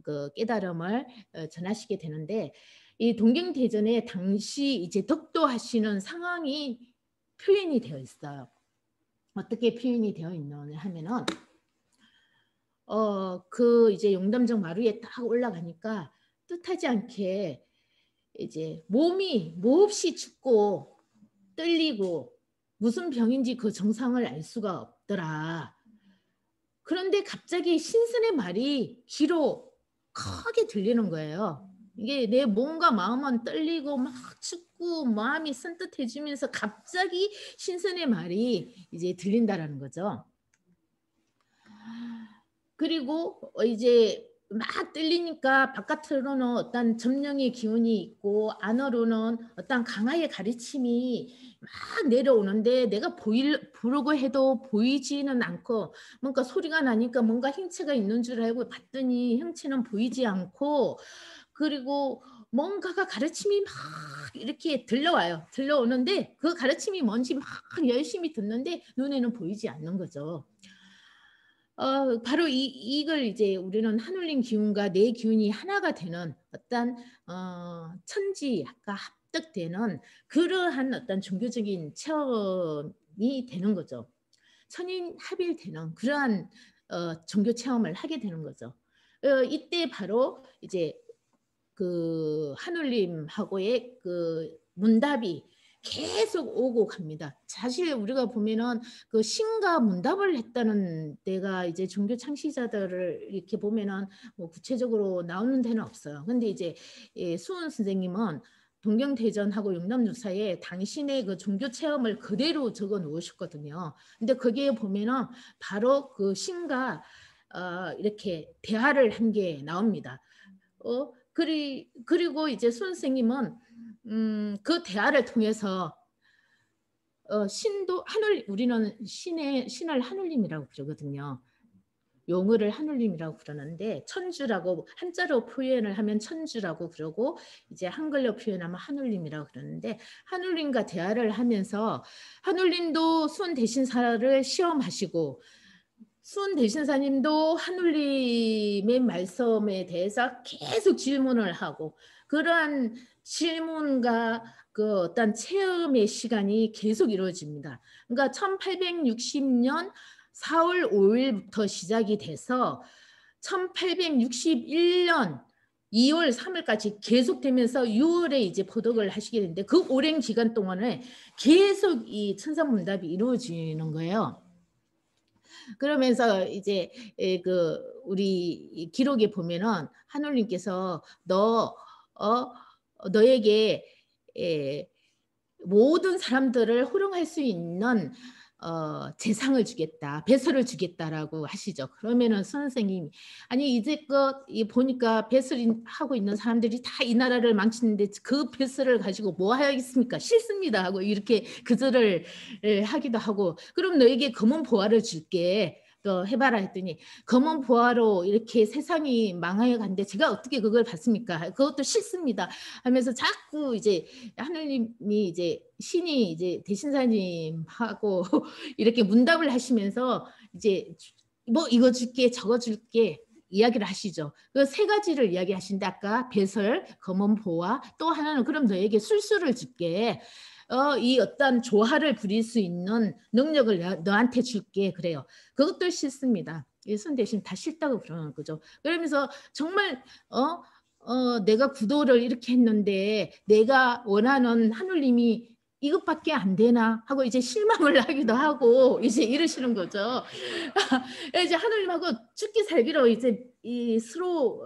그 깨달음을 전하시게 되는데 이 동경대전에 당시 이제 덕도하시는 상황이 표현이 되어 있어요. 어떻게 표현이 되어 있느냐 하면은 그 이제 용담정 마루에 딱 올라가니까 뜻하지 않게 이제 몸이 몹시 춥고 떨리고 무슨 병인지 그 정상을 알 수가 없더라. 그런데 갑자기 신선의 말이 귀로 크게 들리는 거예요. 이게 내 몸과 마음은 떨리고 막 춥고 마음이 산뜻해지면서 갑자기 신선의 말이 이제 들린다라는 거죠. 그리고 이제 막 들리니까 바깥으로는 어떤 점령의 기운이 있고 안으로는 어떤 강하의 가르침이 막 내려오는데 내가 부르고 해도 보이지는 않고 뭔가 소리가 나니까 뭔가 형체가 있는 줄 알고 봤더니 형체는 보이지 않고 그리고 뭔가가 가르침이 막 이렇게 들려와요. 들려오는데 그 가르침이 뭔지 막 열심히 듣는데 눈에는 보이지 않는 거죠. 바로 이걸 이제 우리는 한울림 기운과 내 기운이 하나가 되는 어떤 천지가 합득되는 그러한 어떤 종교적인 체험이 되는 거죠. 천인합일되는 그러한 종교 체험을 하게 되는 거죠. 이때 바로 이제 그 한울림하고의 그 문답이 계속 오고 갑니다. 사실 우리가 보면은 그 신과 문답을 했다는 데가 이제 종교 창시자들을 이렇게 보면은 뭐 구체적으로 나오는 데는 없어요. 근데 이제 수은 선생님은 동경대전하고 용남주사에 당신의 그 종교 체험을 그대로 적어 놓으셨거든요. 근데 거기에 보면은 바로 그 신과 이렇게 대화를 한 게 나옵니다. 그리고 이제 수은 선생님은 그 대화를 통해서 신도 우리는 신을 한울림이라고 부르거든요. 용어를 한울림이라고 부르는데 천주라고 한자로 표현을 하면 천주라고 그러고 이제 한글로 표현하면 한울림이라고 그러는데 한울림과 대화를 하면서 한울림도 수은 대신사를 시험하시고 수은 대신사님도 한울림의 말씀에 대해서 계속 질문을 하고 그러한 질문과 그 어떤 체험의 시간이 계속 이루어집니다. 그러니까 1860년 4월 5일부터 시작이 돼서 1861년 2월 3일까지 계속되면서 6월에 이제 포독을 하시게 되는데 그 오랜 기간 동안에 계속 이 천사문답이 이루어지는 거예요. 그러면서 이제 그 우리 기록에 보면은 한울님께서 너에게 모든 사람들을 호령할 수 있는 재상을 주겠다, 배설을 주겠다라고 하시죠. 그러면은 선생님이 아니 이제껏 보니까 배설하고 있는 사람들이 다 이 나라를 망치는데 그 배설을 가지고 뭐 하겠습니까? 싫습니다 하고 이렇게 그절을 하기도 하고 그럼 너에게 검은 보화를 줄게. 또 해봐라 했더니 검은 보화로 이렇게 세상이 망하여 간데 제가 어떻게 그걸 받습니까? 그것도 싫습니다. 하면서 자꾸 이제 하느님이 이제 신이 이제 대신사님하고 이렇게 문답을 하시면서 이제 뭐 이거 줄게 저거 줄게 이야기를 하시죠. 그 세 가지를 이야기하신데 아까 배설, 검은 보화 또 하나는 그럼 너에게 술수를 줄게. 이 어떤 조화를 부릴 수 있는 능력을 너한테 줄게 그래요. 그것도 싫습니다. 예수님 대신 다 싫다고 그러는 거죠. 그러면서 정말 내가 구도를 이렇게 했는데 내가 원하는 하느님이 이것밖에 안 되나 하고 이제 실망을 하기도 하고 이제 이러시는 거죠. 이제 하느님하고 죽기 살기로 이제 서로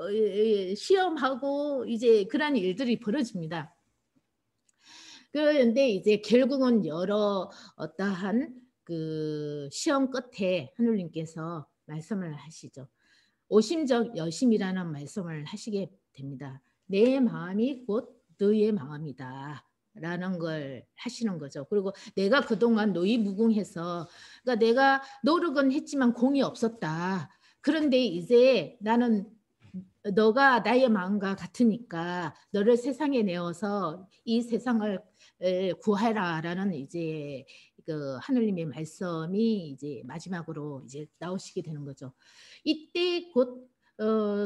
시험하고 이제 그런 일들이 벌어집니다. 그런데 이제 결국은 여러 어떠한 그 시험 끝에 하느님께서 말씀을 하시죠. 오심적 여심이라는 말씀을 하시게 됩니다. 내 마음이 곧 너의 마음이다. 라는 걸 하시는 거죠. 그리고 내가 그동안 노이무궁해서 그러니까 내가 노력은 했지만 공이 없었다. 그런데 이제 나는 너가 나의 마음과 같으니까 너를 세상에 내어서 이 세상을 구하라라는 이제 그 하느님의 말씀이 이제 마지막으로 이제 나오시게 되는 거죠. 이때 곧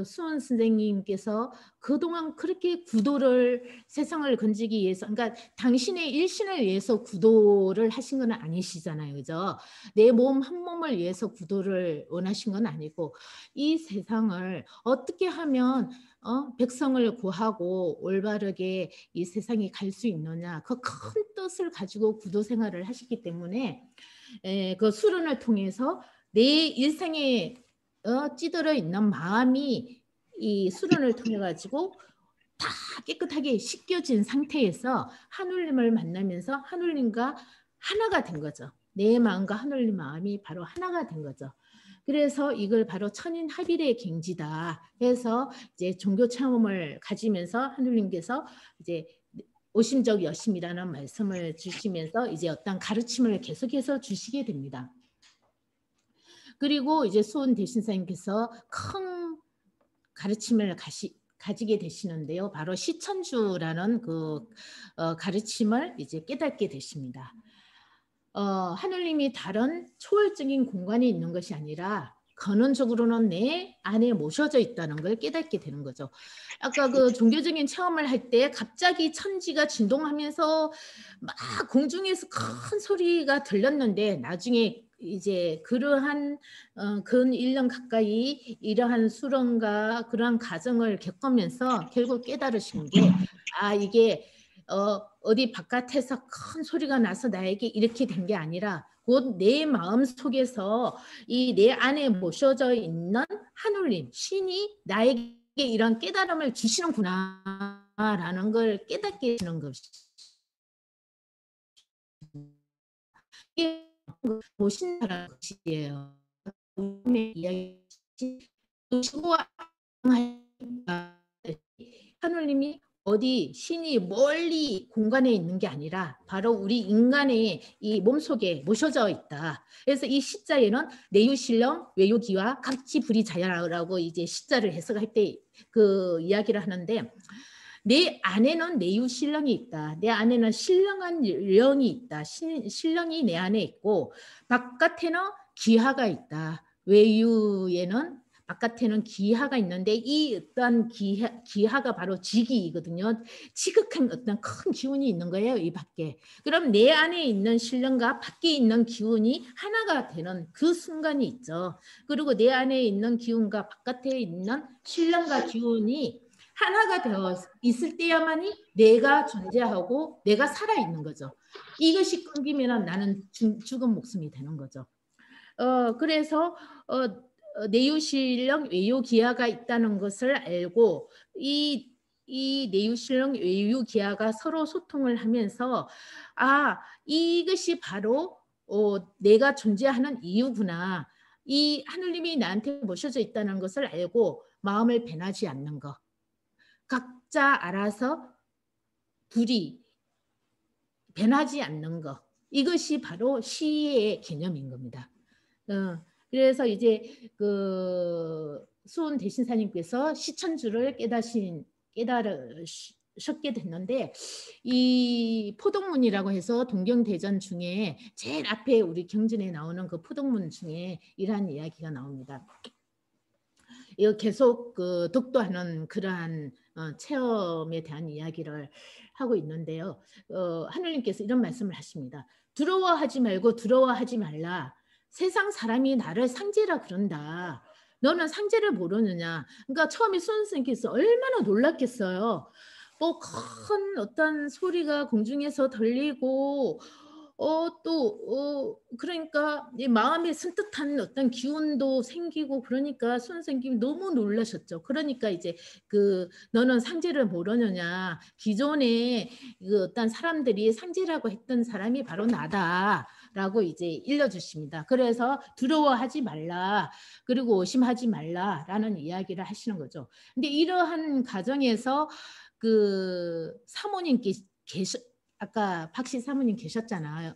수원 선생님께서 그동안 그렇게 구도를 세상을 건지기 위해서, 그러니까 당신의 일신을 위해서 구도를 하신 건 아니시잖아요, 그죠? 내 몸 한 몸을 위해서 구도를 원하신 건 아니고, 이 세상을 어떻게 하면 백성을 구하고 올바르게 이 세상이 갈 수 있느냐, 그 큰 뜻을 가지고 구도 생활을 하셨기 때문에 그 수련을 통해서 내 일생에 찌들어 있는 마음이 이 수련을 통해 가지고 다 깨끗하게 씻겨진 상태에서 하늘님을 만나면서 하늘님과 하나가 된 거죠. 내 마음과 하늘님 마음이 바로 하나가 된 거죠. 그래서 이걸 바로 천인 합일의 갱지다 해서 이제 종교 체험을 가지면서 하늘님께서 이제 오심적 여심이라는 말씀을 주시면서 이제 어떤 가르침을 계속해서 주시게 됩니다. 그리고 이제 수원 대신사님께서 큰 가르침을 가지게 되시는데요. 바로 시천주라는 그 가르침을 이제 깨닫게 되십니다. 하늘님이 다른 초월적인 공간에 있는 것이 아니라 근원적으로는 내 안에 모셔져 있다는 걸 깨닫게 되는 거죠. 아까 그 종교적인 체험을 할 때 갑자기 천지가 진동하면서 막 공중에서 큰 소리가 들렸는데 나중에 이제 그러한 근 1년 가까이 이러한 수련과 그러한 과정을 겪으면서 결국 깨달으신 게 이게 어디 바깥에서 큰 소리가 나서 나에게 이렇게 된 게 아니라 곧 내 마음 속에서 이 내 안에 모셔져 있는 하늘님, 신이 나에게 이런 깨달음을 주시는구나라는 걸 깨닫게 되는 것이 이게 모신다는 것이에요. 이야기 하늘님이 어디 신이 멀리 공간에 있는 게 아니라 바로 우리 인간의 이 몸속에 모셔져 있다. 그래서 이 시자에는 내유신령 외유기와 각지불이자야라고 이제 시자를 해석할 때 그 이야기를 하는데 내 안에는 내유신령이 있다. 내 안에는 신령한 영이 있다. 신령이 내 안에 있고 바깥에는 기하가 있다. 외유에는 바깥에는 기하가 있는데 이 어떤 기하가 바로 지기이거든요. 지극한 어떤 큰 기운이 있는 거예요. 이 밖에. 그럼 내 안에 있는 신령과 밖에 있는 기운이 하나가 되는 그 순간이 있죠. 그리고 내 안에 있는 기운과 바깥에 있는 신령과 기운이 하나가 되어 있을 때야만이 내가 존재하고 내가 살아있는 거죠. 이것이 끊기면 나는 죽은 목숨이 되는 거죠. 그래서 내유신령 외유기하가 있다는 것을 알고 이 내유신령 외유기하가 서로 소통을 하면서 이것이 바로 내가 존재하는 이유구나. 이 하늘님이 나한테 모셔져 있다는 것을 알고 마음을 변하지 않는 것. 각자 알아서 불이 변하지 않는 것. 이것이 바로 시의 개념인 겁니다. 그래서 이제 그 수원 대신사님께서 시천주를 깨달으셨게 됐는데 이 포동문이라고 해서 동경대전 중에 제일 앞에 우리 경전에 나오는 그 포동문 중에 이러한 이야기가 나옵니다. 이거 계속 그 독도하는 그러한 체험에 대한 이야기를 하고 있는데요. 하늘님께서 이런 말씀을 하십니다. 두려워하지 말고 두려워하지 말라. 세상 사람이 나를 상제라 그런다. 너는 상제를 모르느냐. 그러니까 처음에 선생님께서 얼마나 놀랐겠어요. 큰 어떤 소리가 공중에서 들리고 그러니까 이 마음에 선뜻한 어떤 기운도 생기고 그러니까 선생님이 너무 놀라셨죠. 그러니까 이제 너는 상제를 모르느냐. 기존에 그 어떤 사람들이 상제라고 했던 사람이 바로 나다라고 이제 일러주십니다. 그래서 두려워하지 말라. 그리고 의심하지 말라라는 이야기를 하시는 거죠. 근데 이러한 과정에서 그 사모님께 아까 박씨 사모님 계셨잖아요.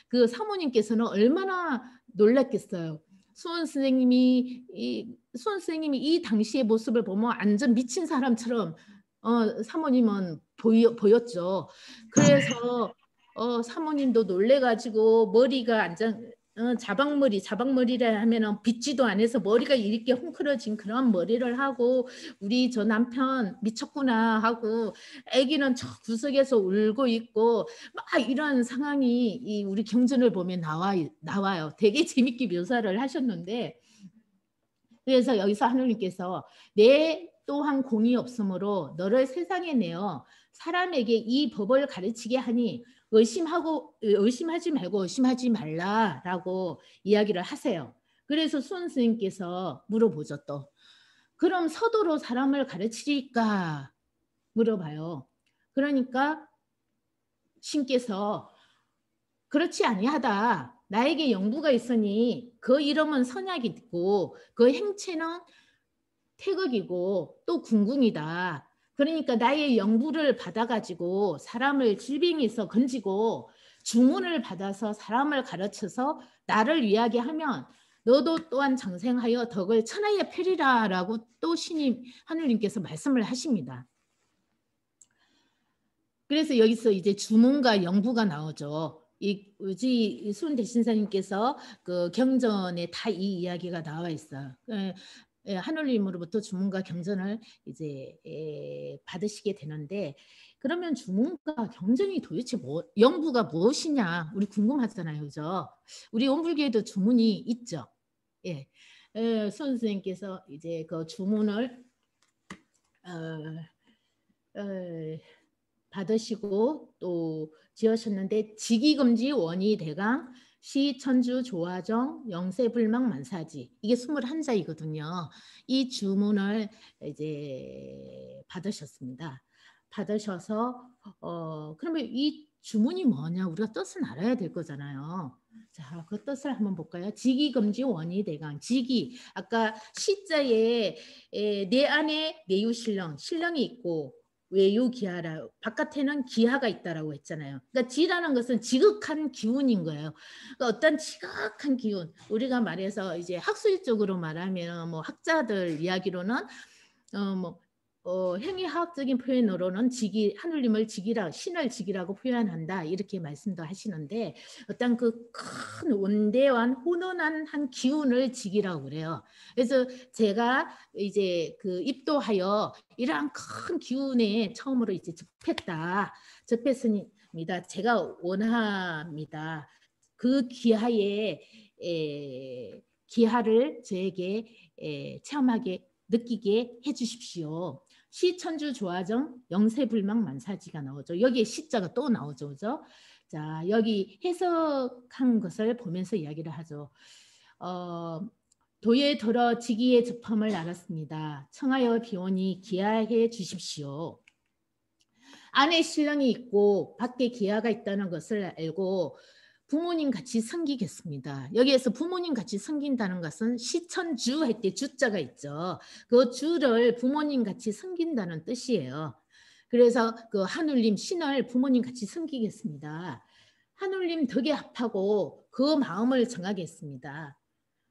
그 사모님께서는 얼마나 놀랐겠어요. 수원 선생님이 이 당시의 모습을 보면 완전 미친 사람처럼 사모님은 보였죠. 그래서 사모님도 놀래가지고 머리가 완전 자박머리라 하면은 빗지도 안 해서 머리가 이렇게 헝클어진 그런 머리를 하고 우리 저 남편 미쳤구나 하고 아기는 저 구석에서 울고 있고 막 이런 상황이 이 우리 경전을 보면 나와요. 되게 재밌게 묘사를 하셨는데 그래서 여기서 하느님께서 내 또한 공이 없으므로 너를 세상에 내어 사람에게 이 법을 가르치게 하니 의심하지 말고 의심하지 말라라고 이야기를 하세요. 그래서 수원 스님께서 물어보죠 또. 그럼 서도로 사람을 가르치리까 물어봐요. 그러니까 신께서 그렇지 아니하다. 나에게 영부가 있으니 그 이름은 선약이고 그 행체는 태극이고 또 궁궁이다. 그러니까 나의 영부를 받아가지고 사람을 질병에서 건지고 주문을 받아서 사람을 가르쳐서 나를 위하게 하면 너도 또한 장생하여 덕을 천하에 펴리라 라고 또 신이 하늘님께서 말씀을 하십니다. 그래서 여기서 이제 주문과 영부가 나오죠. 이 수은 대신사님께서 그 경전에 다 이 이야기가 나와 있어요. 하늘님으로부터 주문과 경전을 이제 받으시게 되는데 그러면 주문과 경전이 도대체 영부가 무엇이냐 우리 궁금하잖아요, 그죠? 우리 온불교에도 주문이 있죠. 예, 수은 선생님께서 이제 그 주문을 받으시고 또 지으셨는데 직이금지 원이대강 시천주 조화정 영세불망 만사지 이게 21자이거든요. 이 주문을 이제 받으셨습니다. 받으셔서 그러면 이 주문이 뭐냐 우리가 뜻은 알아야 될 거잖아요. 자, 그 뜻을 한번 볼까요? 직이금지 원이대강 직이 아까 시자에 내 안에 내유신령 신령이 있고 외유 기하라 바깥에는 기하가 있다라고 했잖아요. 그러니까 지라는 것은 지극한 기운인 거예요. 그러니까 어떤 지극한 기운 우리가 말해서 이제 학술적으로 말하면 뭐 학자들 이야기로는 행위학적인 표현으로는 직이 하늘님을 직이라 신을 직이라고 표현한다 이렇게 말씀도 하시는데 어떤 그 큰 원대한 혼돈한 한 기운을 직이라고 그래요. 그래서 제가 이제 그 입도하여 이러한 큰 기운에 처음으로 이제 접했습니다. 제가 원합니다. 그 기하에 기하를 저에게 체험하게 느끼게 해주십시오. 시천주 조화정 영세불망 만사지가 나오죠. 여기에 시자가 또 나오죠. 그죠? 자, 여기 해석한 것을 보면서 이야기를 하죠. 도에 들어 직위의 접함을 알았습니다. 청하여 비오니 기하해 주십시오. 안에 신랑이 있고 밖에 기하가 있다는 것을 알고 부모님 같이 섬기겠습니다. 여기에서 부모님 같이 섬긴다는 것은 시천주 할 때 주자가 있죠. 그 주를 부모님 같이 섬긴다는 뜻이에요. 그래서 그 하늘님 신을 부모님 같이 섬기겠습니다. 하늘님 덕에 합하고 그 마음을 정하겠습니다.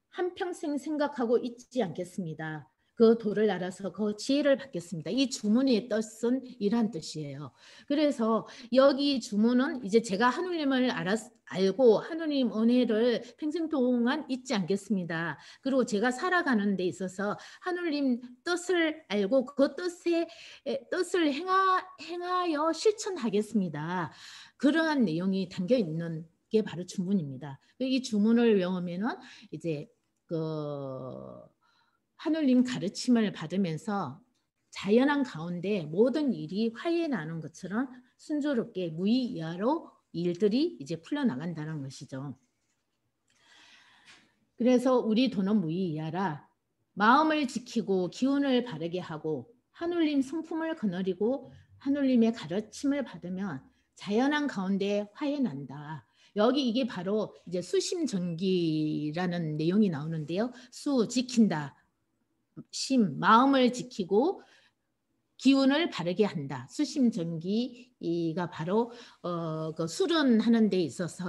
한평생 생각하고 잊지 않겠습니다. 그 도를 알아서 그 지혜를 받겠습니다. 이 주문의 뜻은 이란 뜻이에요. 그래서 여기 주문은 이제 제가 하느님을 알고 하느님 은혜를 평생 동안 잊지 않겠습니다. 그리고 제가 살아가는 데 있어서 하느님 뜻을 알고 그 뜻을 행하여 실천하겠습니다. 그러한 내용이 담겨 있는 게 바로 주문입니다. 이 주문을 외우면은 이제 그 하늘님 가르침을 받으면서 자연한 가운데 모든 일이 화해 나는 것처럼 순조롭게 무의이하로 일들이 이제 풀려나간다는 것이죠. 그래서 우리 도는 무의이하라. 마음을 지키고 기운을 바르게 하고 하늘님 성품을 거느리고 하늘님의 가르침을 받으면 자연한 가운데 화해 난다. 여기 이게 바로 이제 수심정기라는 내용이 나오는데요. 수 지킨다. 심 마음을 지키고 기운을 바르게 한다. 수심정기가 바로 그 수련하는 데 있어서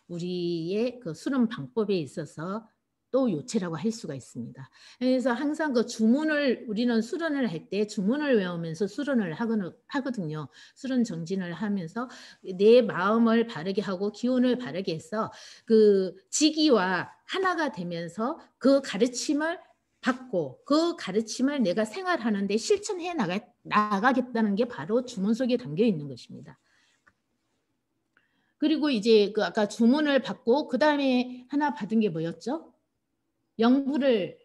우리의 그 수련 방법에 있어서 또 요체라고 할 수가 있습니다. 그래서 항상 그 주문을 우리는 수련을 할 때 주문을 외우면서 수련을 하거든요. 수련 정진을 하면서 내 마음을 바르게 하고 기운을 바르게 해서 그 지기와 하나가 되면서 그 가르침을 받고 그 가르침을 내가 생활하는데 실천해 나가겠다는 게 바로 주문 속에 담겨 있는 것입니다. 그리고 이제 그 아까 주문을 받고 그 다음에 하나 받은 게 뭐였죠? 영부를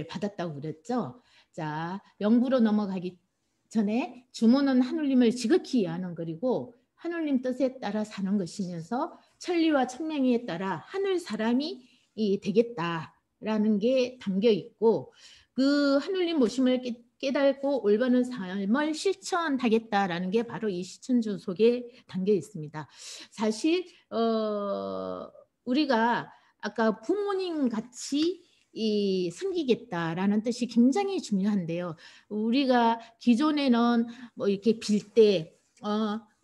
받았다고 그랬죠. 자, 영부로 넘어가기 전에 주문은 하느님을 지극히 이해하는 거리고 하느님 뜻에 따라 사는 것이면서 천리와 천명에 따라 하늘 사람이 되겠다라는 게 담겨 있고 그 하느님 모심을 깨닫고 올바른 삶을 실천하겠다라는 게 바로 이 시천주 속에 담겨 있습니다. 사실 우리가 아까 부모님 같이 섬기겠다라는 뜻이 굉장히 중요한데요. 우리가 기존에는 뭐 이렇게 빌 때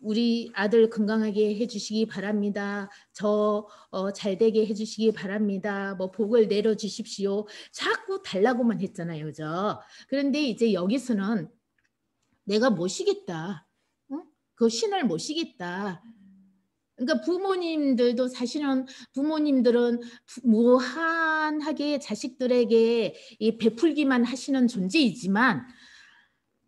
우리 아들 건강하게 해주시기 바랍니다. 저 잘되게 해주시기 바랍니다. 뭐 복을 내려주십시오. 자꾸 달라고만 했잖아요, 그죠? 그런데 이제 여기서는 내가 모시겠다. 그 신을 모시겠다. 그러니까 부모님들도 사실은 부모님들은 무한하게 자식들에게 베풀기만 하시는 존재이지만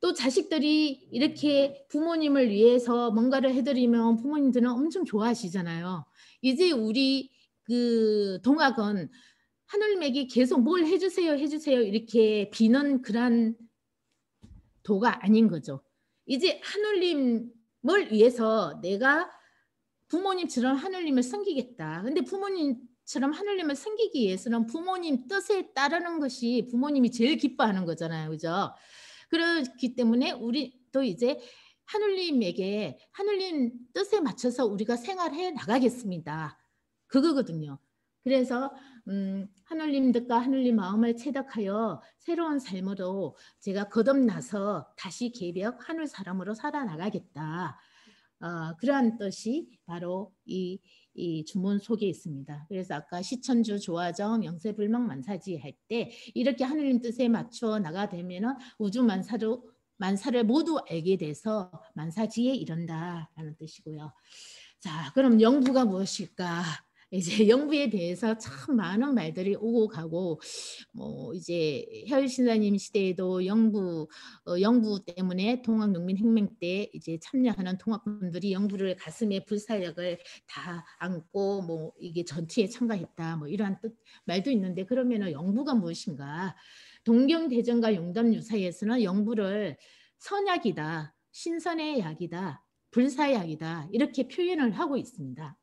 또 자식들이 이렇게 부모님을 위해서 뭔가를 해드리면 부모님들은 엄청 좋아하시잖아요. 이제 우리 그 동학은 하느님에게 계속 뭘 해주세요, 해주세요 이렇게 비는 그런 도가 아닌 거죠. 이제 하느님을 위해서 내가 부모님처럼 하느님을 섬기겠다. 근데 부모님처럼 하느님을 섬기기 위해서는 부모님 뜻에 따르는 것이 부모님이 제일 기뻐하는 거잖아요. 그죠? 그렇기 때문에 우리도 이제 하느님에게 하느님 뜻에 맞춰서 우리가 생활해 나가겠습니다. 그거거든요. 그래서 하느님 뜻과 하느님 마음을 체득하여 새로운 삶으로 제가 거듭나서 다시 개벽 하늘 사람으로 살아나가겠다. 그러한 뜻이 바로 이 주문 속에 있습니다. 그래서 아까 시천주 조화정 영세불명 만사지 할 때 이렇게 하느님 뜻에 맞춰 나가되면은 우주 만사를 모두 알게 돼서 만사지에 이른다라는 뜻이고요. 자, 그럼 영부가 무엇일까? 이제 영부에 대해서 참 많은 말들이 오고 가고 뭐 이제 혈신사님 시대에도 영부 때문에 동학농민혁명 때 이제 참여하는 동학군들이 영부를 가슴에 불사약을 다 안고 뭐 이게 전투에 참가했다 뭐 이러한 뜻 말도 있는데 그러면은 영부가 무엇인가? 동경대전과 용담유사에서는 영부를 선약이다, 신선의 약이다, 불사약이다 이렇게 표현을 하고 있습니다.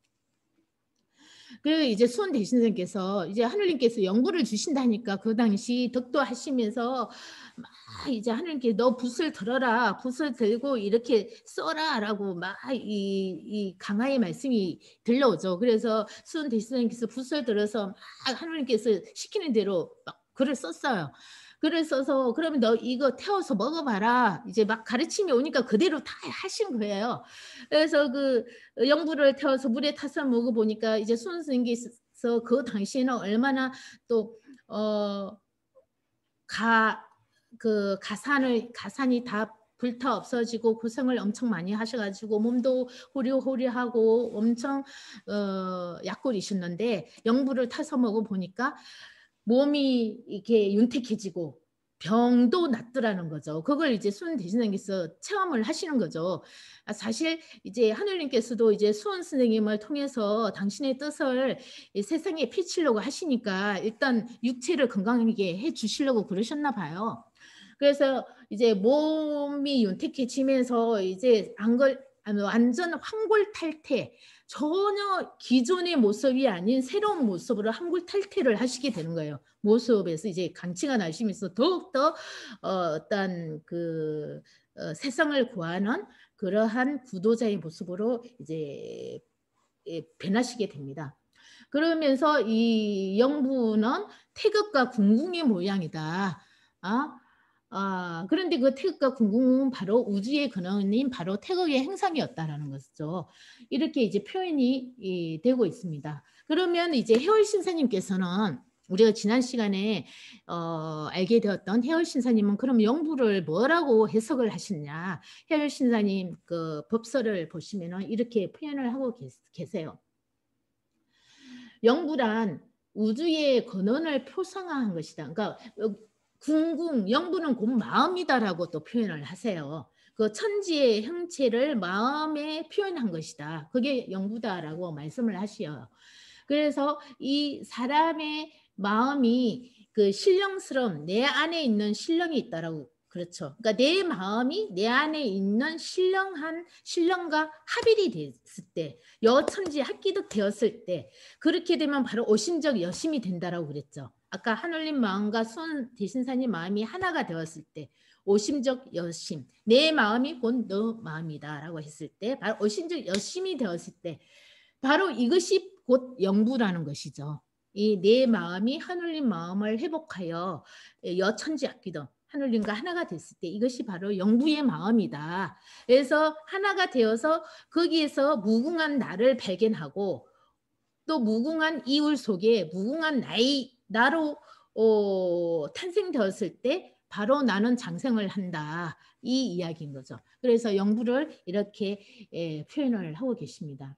그리고 이제 수원 대신선께서 이제 하느님께서 영부를 주신다니까 그 당시 덕도하시면서 막 이제 하느님께 너 붓을 들어라, 붓을 들고 이렇게 써라라고 막 이 강화의 말씀이 들려오죠. 그래서 수원 대신선께서 붓을 들어서 막 하느님께서 시키는 대로 막 글을 썼어요. 글을 써서 그러면 너 이거 태워서 먹어봐라. 이제 막 가르침이 오니까 그대로 다 하신 거예요. 그래서 그 영부를 태워서 물에 타서 먹어보니까 이제 수원 스님께서 그 당시에는 얼마나 또 가산이 다 불타 없어지고 고생을 엄청 많이 하셔가지고 몸도 호리호리하고 엄청 약골이셨는데 영부를 타서 먹어보니까 몸이 이렇게 윤택해지고 병도 낫더라는 거죠. 그걸 이제 수원 대신선생님께서 체험을 하시는 거죠. 사실 이제 하느님께서도 이제 수원 선생님을 통해서 당신의 뜻을 세상에 펼치려고 하시니까 일단 육체를 건강하게 해 주시려고 그러셨나 봐요. 그래서 이제 몸이 윤택해지면서 이제 완전 황골탈퇴 전혀 기존의 모습이 아닌 새로운 모습으로 황골탈퇴를 하시게 되는 거예요. 모습에서 이제 강치가 나시면서 더욱더 어떤 그 세상을 구하는 그러한 구도자의 모습으로 이제 변하시게 됩니다. 그러면서 이 영부는 태극과 궁궁의 모양이다. 그런데 그 태극과 궁궁은 바로 우주의 근원인 바로 태극의 행상이었다라는 것이죠. 이렇게 이제 표현이 되고 있습니다. 그러면 이제 해월신사님께서는 우리가 지난 시간에 알게 되었던 해열 신사님은 그럼 영부를 뭐라고 해석을 하셨냐? 해열 신사님 그 법서를 보시면은 이렇게 표현을 하고 계세요. 영부란 우주의 근원을 표상화한 것이다. 그러니까 궁궁 영부는 곧 마음이다라고 또 표현을 하세요. 그 천지의 형체를 마음에 표현한 것이다. 그게 영부다라고 말씀을 하시어요. 그래서 이 사람의 마음이 그 신령스러운 내 안에 있는 신령이 있다라고 그렇죠. 그러니까 내 마음이 내 안에 있는 신령과 합일이 됐을 때, 여천지 합기득 되었을 때, 그렇게 되면 바로 오심적 여심이 된다라고 그랬죠. 아까 하늘님 마음과 손 대신사님 마음이 하나가 되었을 때, 오심적 여심, 내 마음이 곧 너 마음이다라고 했을 때, 바로 오심적 여심이 되었을 때, 바로 이것이 곧 영부라는 것이죠. 이 내 마음이 하늘님 마음을 회복하여 여천지 합기득 하늘님과 하나가 됐을 때 이것이 바로 영부의 마음이다. 그래서 하나가 되어서 거기에서 무궁한 나를 발견하고 또 무궁한 이울 속에 무궁한 나로 탄생되었을 때 바로 나는 장생을 한다. 이 이야기인 거죠. 그래서 영부를 이렇게 표현을 하고 계십니다.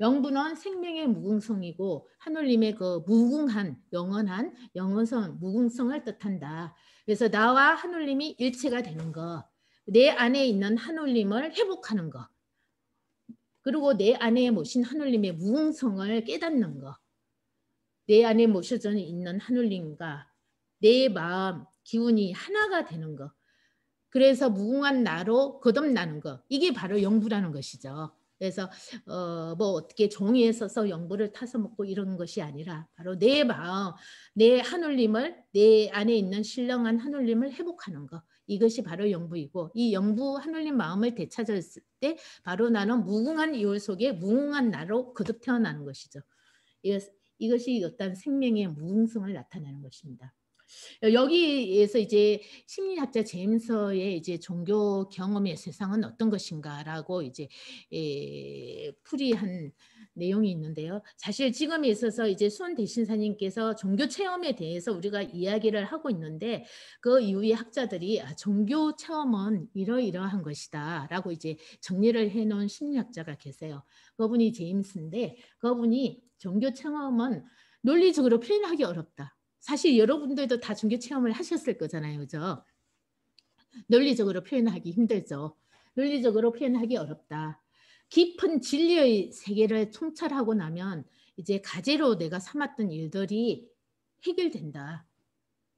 영부는 생명의 무궁성이고 하늘님의 그 무궁한 영원한 영원성 무궁성을 뜻한다. 그래서 나와 하늘님이 일체가 되는 거, 내 안에 있는 하늘님을 회복하는 거, 그리고 내 안에 모신 하늘님의 무궁성을 깨닫는 거, 내 안에 모셔져 있는 하늘님과 내 마음 기운이 하나가 되는 거, 그래서 무궁한 나로 거듭나는 거, 이게 바로 영부라는 것이죠. 그래서 뭐 어떻게 종이에 써서 영부를 타서 먹고 이런 것이 아니라 바로 내 마음, 내 하늘님을, 내 안에 있는 신령한 하늘님을 회복하는 것, 이것이 바로 영부이고, 이 영부 하늘님 마음을 되찾았을 때 바로 나는 무궁한 이울 속에 무궁한 나로 거듭 태어나는 것이죠. 이것이 어떤 생명의 무궁성을 나타내는 것입니다. 여기에서 이제 심리학자 제임스의 이제 종교 경험의 세상은 어떤 것인가라고 이제 풀이한 내용이 있는데요. 사실 지금에 있어서 이제 손 대신사님께서 종교 체험에 대해서 우리가 이야기를 하고 있는데 그 이후에 학자들이 종교 체험은 이러이러한 것이다라고 이제 정리를 해놓은 심리학자가 계세요. 그분이 제임스인데 그분이 종교 체험은 논리적으로 표현하기 어렵다. 사실 여러분들도 다 종교 체험을 하셨을 거잖아요. 그죠? 논리적으로 표현하기 힘들죠. 논리적으로 표현하기 어렵다. 깊은 진리의 세계를 통찰하고 나면 이제 가제로 내가 삼았던 일들이 해결된다.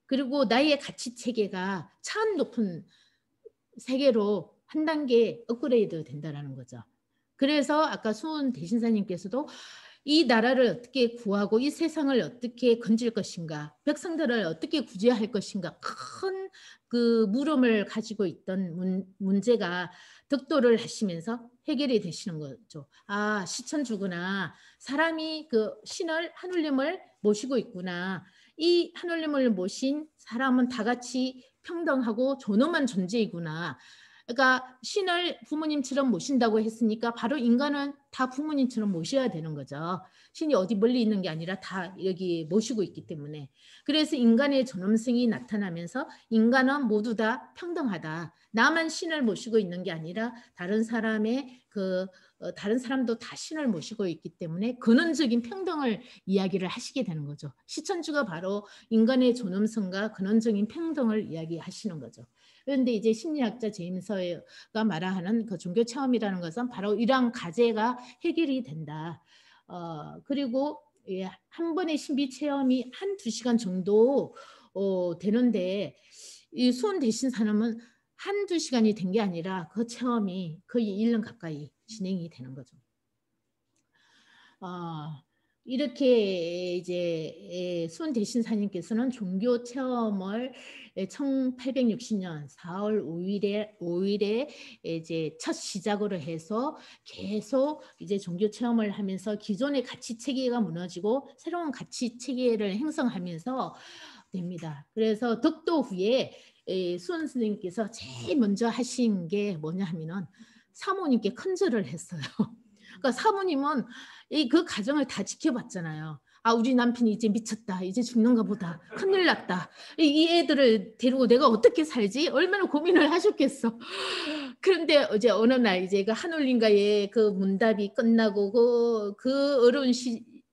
그리고 나의 가치 체계가 차원 높은 세계로 한 단계 업그레이드 된다는 거죠. 그래서 아까 수은 대신사님께서도 이 나라를 어떻게 구하고 이 세상을 어떻게 건질 것인가, 백성들을 어떻게 구제할 것인가, 큰 그 물음을 가지고 있던 문제가 덕도를 하시면서 해결이 되시는 거죠. 아, 시천주구나. 사람이 그 신을 하늘님을 모시고 있구나. 이 하늘님을 모신 사람은 다 같이 평등하고 존엄한 존재이구나. 그러니까 신을 부모님처럼 모신다고 했으니까 바로 인간은 다 부모님처럼 모셔야 되는 거죠. 신이 어디 멀리 있는 게 아니라 다 여기 모시고 있기 때문에. 그래서 인간의 존엄성이 나타나면서 인간은 모두 다 평등하다. 나만 신을 모시고 있는 게 아니라 다른 사람의 다른 사람도 다 신을 모시고 있기 때문에 근원적인 평등을 이야기를 하시게 되는 거죠. 시천주가 바로 인간의 존엄성과 근원적인 평등을 이야기하시는 거죠. 그런데 이제 심리학자 제임스가 말하는 그 종교 체험이라는 것은 바로 이러한 과제가 해결이 된다. 그리고 한 번의 신비 체험이 1-2시간 정도 되는데 이 수은 대신 사람은 1-2시간이 된 게 아니라 그 체험이 거의 1년 가까이 진행이 되는 거죠. 이렇게 이제 수은 대신사님께서는 종교 체험을 1860년 4월 5일에 이제 첫 시작으로 해서 계속 이제 종교 체험을 하면서 기존의 가치 체계가 무너지고 새로운 가치 체계를 형성하면서 됩니다. 그래서 덕도 후에 수은 스님께서 제일 먼저 하신 게 뭐냐 하면은 사모님께 큰절을 했어요. 그러니까 사모님은 그 가정을 다 지켜봤잖아요. 아, 우리 남편이 이제 미쳤다. 이제 죽는가 보다. 큰일 났다. 이 애들을 데리고 내가 어떻게 살지? 얼마나 고민을 하셨겠어. 그런데 어제 어느 날 이제 그 한올림가의 그 문답이 끝나고 그 어려운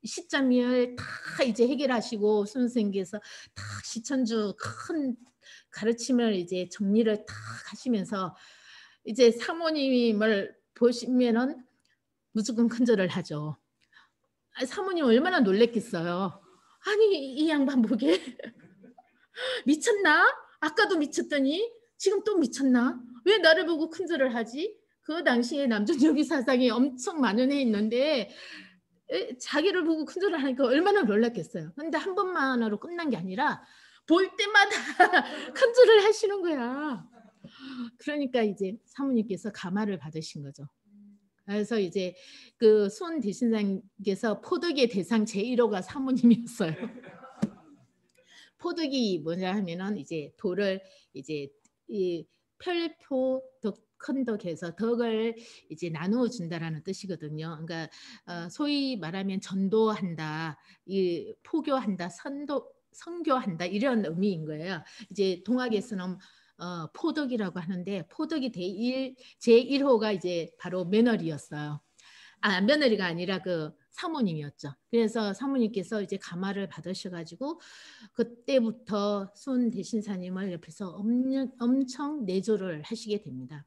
시점을 다 이제 해결하시고 선생님께서 다 시천주 큰 가르침을 이제 정리를 다 하시면서 이제 사모님을 보시면은 무조건 큰절을 하죠. 사모님 얼마나 놀랬겠어요. 아니 이 양반 보게 미쳤나? 아까도 미쳤더니 지금 또 미쳤나? 왜 나를 보고 큰절을 하지? 그 당시에 남존여기 사상이 엄청 만연해 있는데 자기를 보고 큰절을 하니까 얼마나 놀랐겠어요. 근데 한 번만으로 끝난 게 아니라 볼 때마다 큰절을 하시는 거야. 그러니까 이제 사모님께서 감화를 받으신 거죠. 그래서 이제 그 손 대신장께서 포덕의 대상 제1호가 사모님이었어요. 포덕이 뭐냐 하면은 이제 도를 이제 이 별표 큰 덕에서 덕을 이제 나누어 준다라는 뜻이거든요. 그러니까 소위 말하면 전도한다, 이 포교한다, 선교한다 이런 의미인 거예요. 이제 동학에서는 포덕이라고 하는데 포덕이 제1호가 이제 바로 며느리였어요. 아, 며느리가 아니라 그 사모님이었죠. 그래서 사모님께서 이제 감화를 받으셔가지고 그때부터 손 대신사님을 옆에서 엄청 내조를 하시게 됩니다.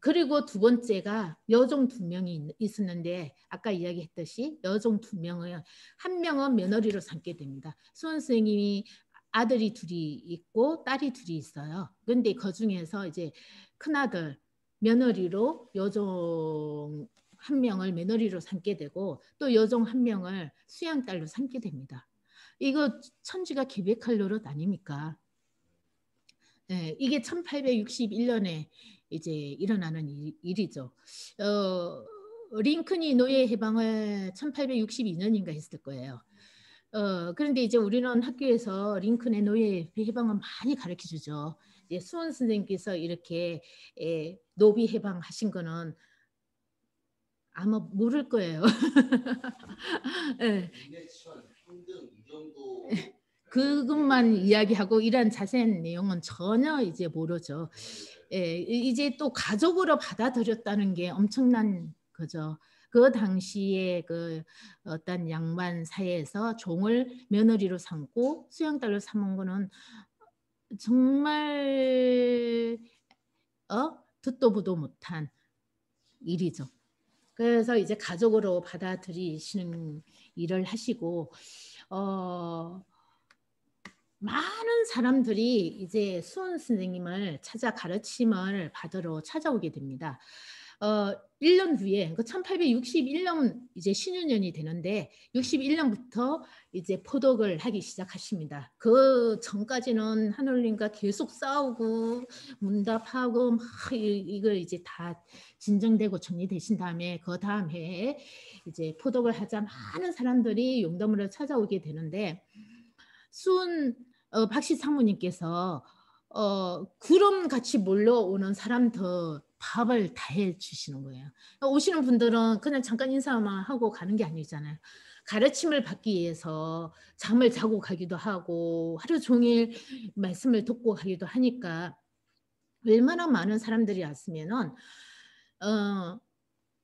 그리고 두 번째가 여종 2명이 있었는데 아까 이야기했듯이 여종 2명은 한 명은 며느리로 삼게 됩니다. 손 선생님이 아들이 2이 있고 딸이 2이 있어요. 그런데 그 중에서 이제 큰아들 며느리로 여종 1명을 며느리로 삼게 되고 또 여종 1명을 수양딸로 삼게 됩니다. 이거 천지가 기백할 노릇 아닙니까? 네, 이게 1861년에 이제 일어나는 일이죠. 링컨이 노예 해방을 1862년인가 했을 거예요. 그런데 이제 우리는 학교에서 링컨의 노예 해방을 많이 가르쳐 주죠. 수원 선생님께서 이렇게 노비 해방하신 거는 아마 모를 거예요. 네. 그것만 이야기하고 이런 자세한 내용은 전혀 이제 모르죠. 이제 또 가족으로 받아들였다는 게 엄청난 거죠. 그 당시에 그 어떤 양반 사회에서 종을 며느리로 삼고 수양딸로 삼은 거는 정말 듣도 보도 못한 일이죠. 그래서 이제 가족으로 받아들이시는 일을 하시고 많은 사람들이 이제 수원 선생님을 찾아 가르침을 받으러 찾아오게 됩니다. 1년 후에 1861년 이제 신유년이 되는데 61년부터 이제 포덕을 하기 시작하십니다. 그 전까지는 한올림과 계속 싸우고 문답하고 막 이걸 이제 다 진정되고 정리되신 다음에 그 다음 해에 이제 포덕을 하자 많은 사람들이 용담으로 찾아오게 되는데 수은 박씨 사모님께서 구름같이 몰려오는 사람 더 밥을 다 해주시는 거예요. 오시는 분들은 그냥 잠깐 인사만 하고 가는 게 아니잖아요. 가르침을 받기 위해서 잠을 자고 가기도 하고 하루 종일 말씀을 듣고 가기도 하니까 얼마나 많은 사람들이 왔으면은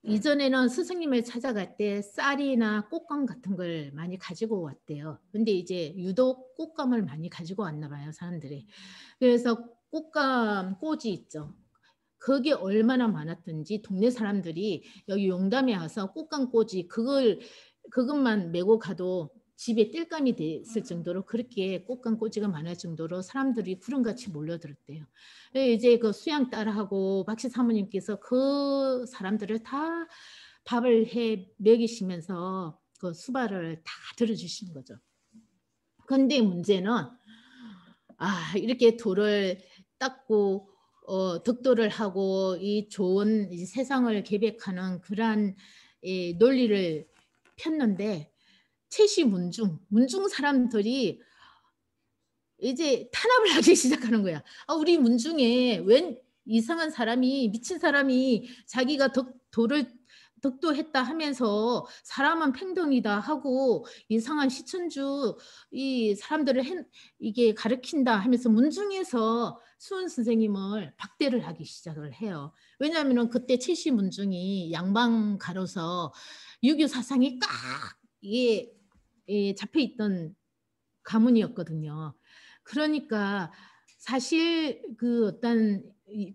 이전에는 스승님을 찾아갈 때 쌀이나 꽃감 같은 걸 많이 가지고 왔대요. 근데 이제 유독 꽃감을 많이 가지고 왔나 봐요, 사람들이. 그래서 꽃감 꽂이 있죠. 그게 얼마나 많았던지 동네 사람들이 여기 용담에 와서 꽃감 꽂이 그것만 메고 가도 집에 띨감이 됐을 정도로 그렇게 꽃감 꽂이가 많을 정도로 사람들이 구름같이 몰려들었대요. 이제 그 수양 딸하고 박씨 사모님께서 그 사람들을 다 밥을 해 먹이시면서 그 수발을 다 들어주시는 거죠. 그런데 문제는 이렇게 돌을 닦고 덕도를 하고 이 좋은 이 세상을 계획하는 그러한 논리를 폈는데 채시 문중 사람들이 이제 탄압을 하기 시작하는 거야. 우리 문중에 웬 이상한 사람이 미친 사람이 자기가 덕도했다 하면서 사람은 평등이다 하고 이상한 시천주 이 사람들을 이게 가르친다 하면서 문중에서 수은 선생님을 박대를 하기 시작을 해요. 왜냐하면 그때 최씨 문중이 양방가로서 유교 사상이 꽉 이게 잡혀 있던 가문이었거든요. 그러니까 사실 그 어떤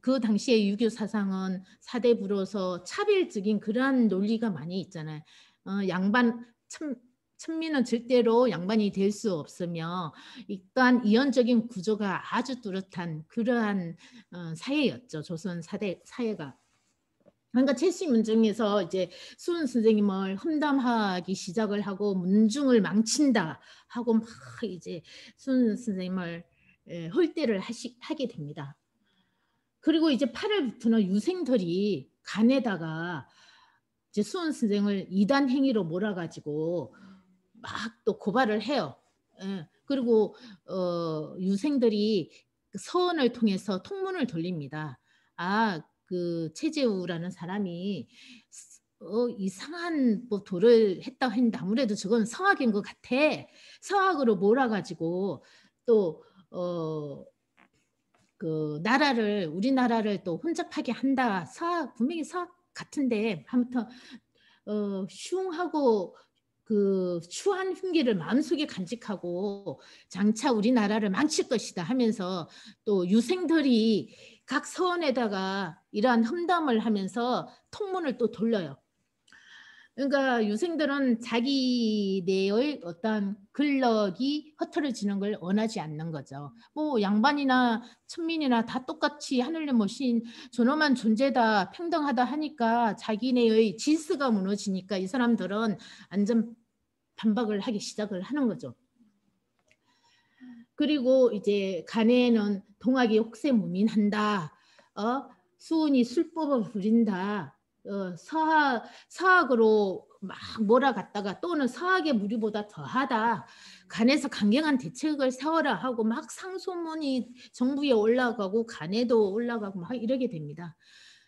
그 당시의 유교 사상은 사대부로서 차별적인 그러한 논리가 많이 있잖아요. 양반 천민은 절대로 양반이 될 수 없으며 일단 이원적인 구조가 아주 뚜렷한 그러한 사회였죠. 조선 사회가. 그러니까 최씨 문중에서 이제 수은 선생님을 험담하기 시작을 하고 문중을 망친다 하고 막 이제 수은 선생님을 홀대를 하게 됩니다. 그리고 이제 8월부터는 유생들이 간에다가 이제 수은 선생을 이단 행위로 몰아가지고 막 또 고발을 해요. 그리고 유생들이 서원을 통해서 통문을 돌립니다. 그 최재우라는 사람이 이상한 뭐 도를 했다고 했는데 아무래도 저건 성악인 것 같아. 성악으로 몰아가지고 또 그 우리나라를 또 혼잡하게 한다. 분명히 서악 같은데 아무튼 슝하고 그 추한 흉기를 마음속에 간직하고 장차 우리나라를 망칠 것이다 하면서 또 유생들이 각 서원에다가 이러한 험담을 하면서 통문을 또 돌려요. 그러니까 유생들은 자기네의 어떤 근력이 흐트러지는 걸 원하지 않는 거죠. 뭐 양반이나 천민이나 다 똑같이 하늘에 모신 존엄한 존재다, 평등하다 하니까 자기네의 질서가 무너지니까 이 사람들은 완전 반박을 하기 시작을 하는 거죠. 그리고 이제 간에는 동학이 혹세무민한다. 수은이 술법을 부린다. 서학으로 막 몰아갔다가 또는 서학의 무리보다 더하다. 간에서 강경한 대책을 세워라 하고 막 상소문이 정부에 올라가고 간에도 올라가고 막 이러게 됩니다.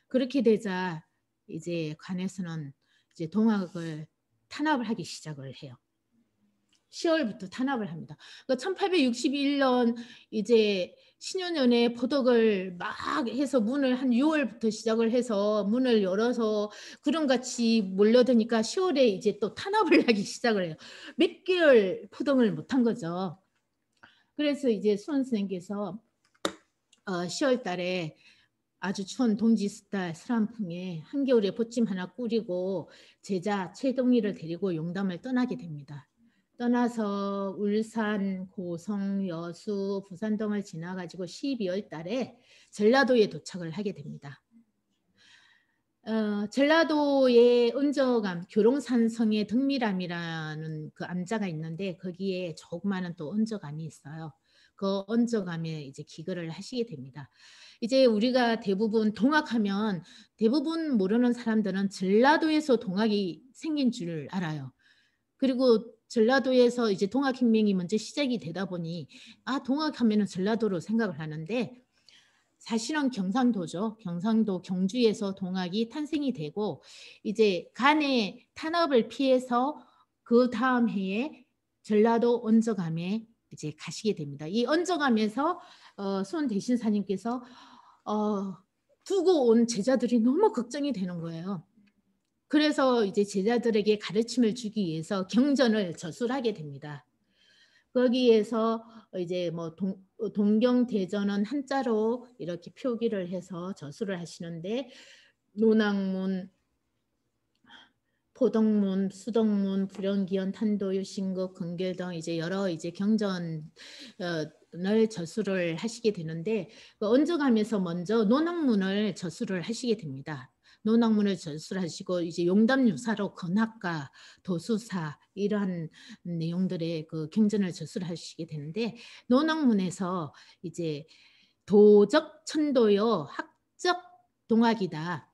그렇게 되자 이제 간에서는 이제 동학을 탄압을 하기 시작을 해요. 10월부터 탄압을 합니다. 그러니까 1861년 이제 신효년에 포덕을 막 해서 문을 한 6월부터 시작을 해서 문을 열어서 구름같이 몰려드니까 10월에 이제 또 탄압을 하기 시작을 해요. 몇 개월 포덕을 못한 거죠. 그래서 이제 수원 선생님께서 10월 달에 아주 추운 동지달 서람풍에 한겨울에 보침 하나 꾸리고 제자 최동리를 데리고 용담을 떠나게 됩니다. 떠나서 울산, 고성, 여수, 부산 등을 지나가지고 12월 달에 전라도에 도착을 하게 됩니다. 전라도의 은저감, 교롱산성의 덕미람이라는 그 암자가 있는데 거기에 조그마한 또 은저감이 있어요. 그 은저감에 이제 기거를 하시게 됩니다. 이제 우리가 대부분 동학하면 대부분 모르는 사람들은 전라도에서 동학이 생긴 줄 알아요. 그리고 전라도에서 이제 동학혁명이 먼저 시작이 되다 보니 동학하면은 전라도로 생각을 하는데 사실은 경상도죠. 경상도 경주에서 동학이 탄생이 되고 이제 간의 탄압을 피해서 그 다음 해에 전라도 언저감에 이제 가시게 됩니다. 이 언저감에서 수원 대신사님께서 두고 온 제자들이 너무 걱정이 되는 거예요. 그래서 이제 제자들에게 가르침을 주기 위해서 경전을 저술하게 됩니다. 거기에서 이제 뭐 동경대전은 한자로 이렇게 표기를 해서 저술을 하시는데 논학문, 포덕문, 수덕문, 불연기원, 탄도유, 신국, 근결 등 이제 여러 이제 경전을 저술을 하시게 되는데 언저감에서 먼저 논학문을 저술을 하시게 됩니다. 논학문을 저술하시고 이제 용담유사로 건학과 도수사 이러한 내용들의 그 경전을 저술하시게 되는데 논학문에서 이제 도적 천도요 학적 동학이다.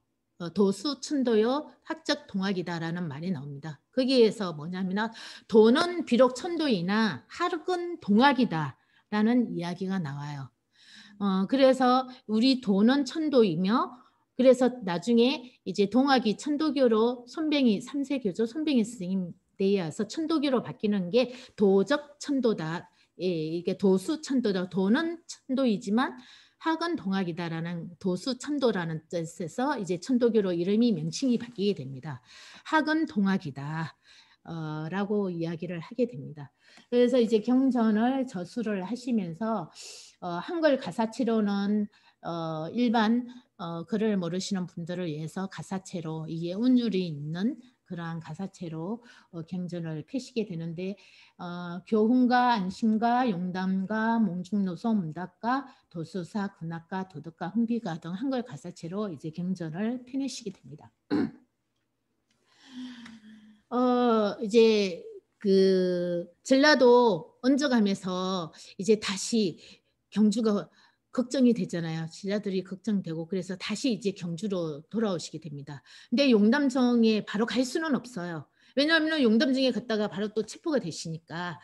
도수 천도요 학적 동학이다라는 말이 나옵니다. 거기에서 뭐냐면 도는 비록 천도이나 학은 동학이다라는 이야기가 나와요. 그래서 우리 도는 천도이며 그래서 나중에 이제 동학이 천도교로 손병희 3세 교조 손병희 스님 때에 이어서 천도교로 바뀌는 게 도적 천도다. 예, 이게 도수 천도다. 도는 천도이지만 학은 동학이다라는 도수 천도라는 뜻에서 이제 천도교로 이름이 명칭이 바뀌게 됩니다. 학은 동학이다. 라고 이야기를 하게 됩니다. 그래서 이제 경전을 저수를 하시면서 한글 가사체로는 일반 글을 모르시는 분들을 위해서 가사체로 이게 운율이 있는 그러한 가사체로 경전을 펴시게 되는데 교훈가 안심가 용담가 몽중노소 문답가 도수사 군학가 도덕가 흥비가 등 한글 가사체로 이제 경전을 펴내시게 됩니다. 이제 그 전라도 얹어가면서 이제 다시 경주가 걱정이 되잖아요. 신라들이 걱정되고 그래서 다시 이제 경주로 돌아오시게 됩니다. 근데 용담정에 바로 갈 수는 없어요. 왜냐하면 용담정에 갔다가 바로 또 체포가 되시니까.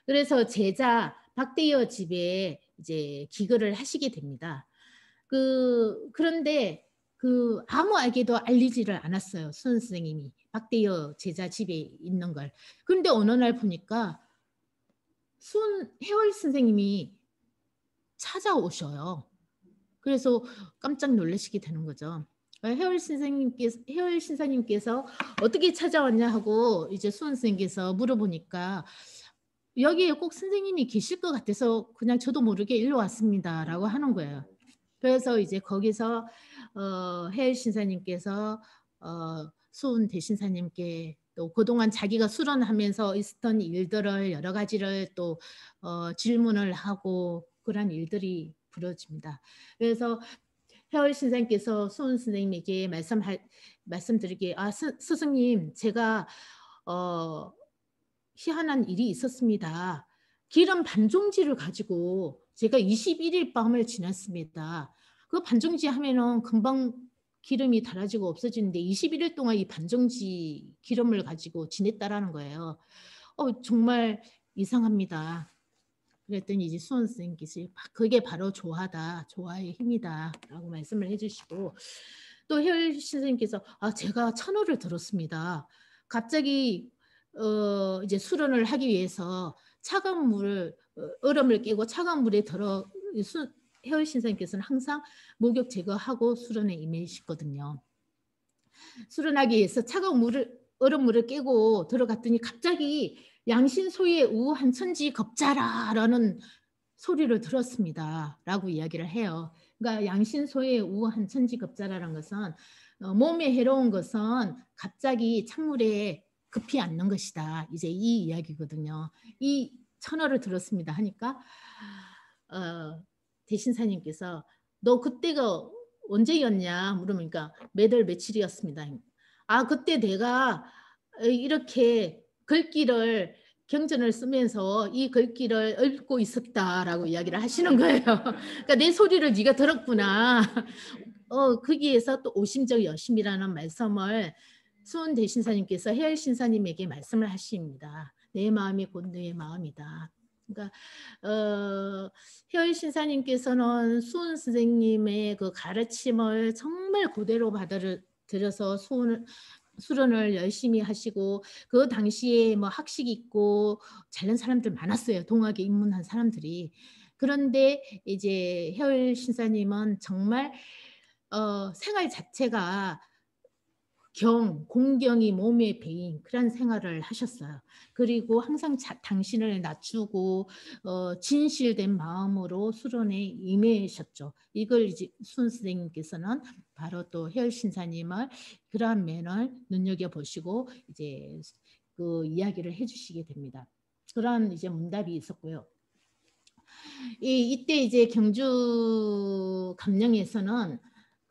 그래서 제자 박대여 집에 이제 기거를 하시게 됩니다. 그런데 아무에게도 알리지를 않았어요. 수원 선생님이 박대여 제자 집에 있는 걸. 그런데 어느 날 보니까 해월 선생님이 찾아오셔요. 그래서 깜짝 놀라시게 되는 거죠. 해월 신사님께서 어떻게 찾아왔냐 하고 이제 수원 선생님께서 물어보니까 여기에 꼭 선생님이 계실 것 같아서 그냥 저도 모르게 일로 왔습니다라고 하는 거예요. 그래서 이제 거기서 해일 신사님께서 수은 대신사님께 또 그동안 자기가 수련하면서 있었던 일들을 여러 가지를 또 질문을 하고 그런 일들이 벌어집니다. 그래서 해월 신사님께서 수은 선생님에게 말씀드리기에 스승님 제가 희한한 일이 있었습니다. 기름 반종지를 가지고 제가 21일 밤을 지났습니다. 그 반종지 하면은 금방 기름이 달아지고 없어지는데 21일 동안 이 반종지 기름을 가지고 지냈다라는 거예요. 정말 이상합니다. 그랬더니 이제 수원 선생님께서 그게 바로 조화다. 조화의 힘이다. 라고 말씀을 해주시고 또 혜월 선생님께서 제가 천호를 들었습니다. 갑자기 이제 수련을 하기 위해서 차가운 물을 얼음을 깨고 차가운 물에 들어 혜월 신사님께서는 항상 목욕 제거하고 수련에 임하시거든요. 수련하기 위해서 차가운 얼음물을 깨고 들어갔더니 갑자기 양신소의 우한천지 겁자라라는 소리를 들었습니다. 라고 이야기를 해요. 그러니까 양신소의 우한천지 겁자라는 것은 몸에 해로운 것은 갑자기 찬물에 급히 앉는 것이다. 이제 이 이야기거든요. 이 천어를 들었습니다 하니까 대신사님께서 너 그때가 언제였냐 물으니까 몇월 며칠이었습니다. 그때 내가 이렇게 글귀를 경전을 쓰면서 이 글귀를 읊고 있었다라고 이야기를 하시는 거예요. 그러니까 내 소리를 네가 들었구나. 거기에서 또 오심적 여심이라는 말씀을 수은 대신사님께서 해열 신사님에게 말씀을 하십니다. 내 마음이 곧 너의 마음이다. 그러니까 해열 신사님께서는 수은 선생님의 그 가르침을 정말 그대로 받아들여서 수련을 열심히 하시고 그 당시에 뭐 학식 있고 잘난 사람들 많았어요. 동학에 입문한 사람들이. 그런데 이제 해열 신사님은 정말 생활 자체가 공경이 몸에 배인 그런 생활을 하셨어요. 그리고 항상 당신을 낮추고 진실된 마음으로 수련에 임하셨죠. 이걸 이제 순 선생님께서는 바로 또 해열 신사님을 그러한 면을 눈여겨 보시고 이제 그 이야기를 해주시게 됩니다. 그런 이제 문답이 있었고요. 이때 이제 경주 감령에서는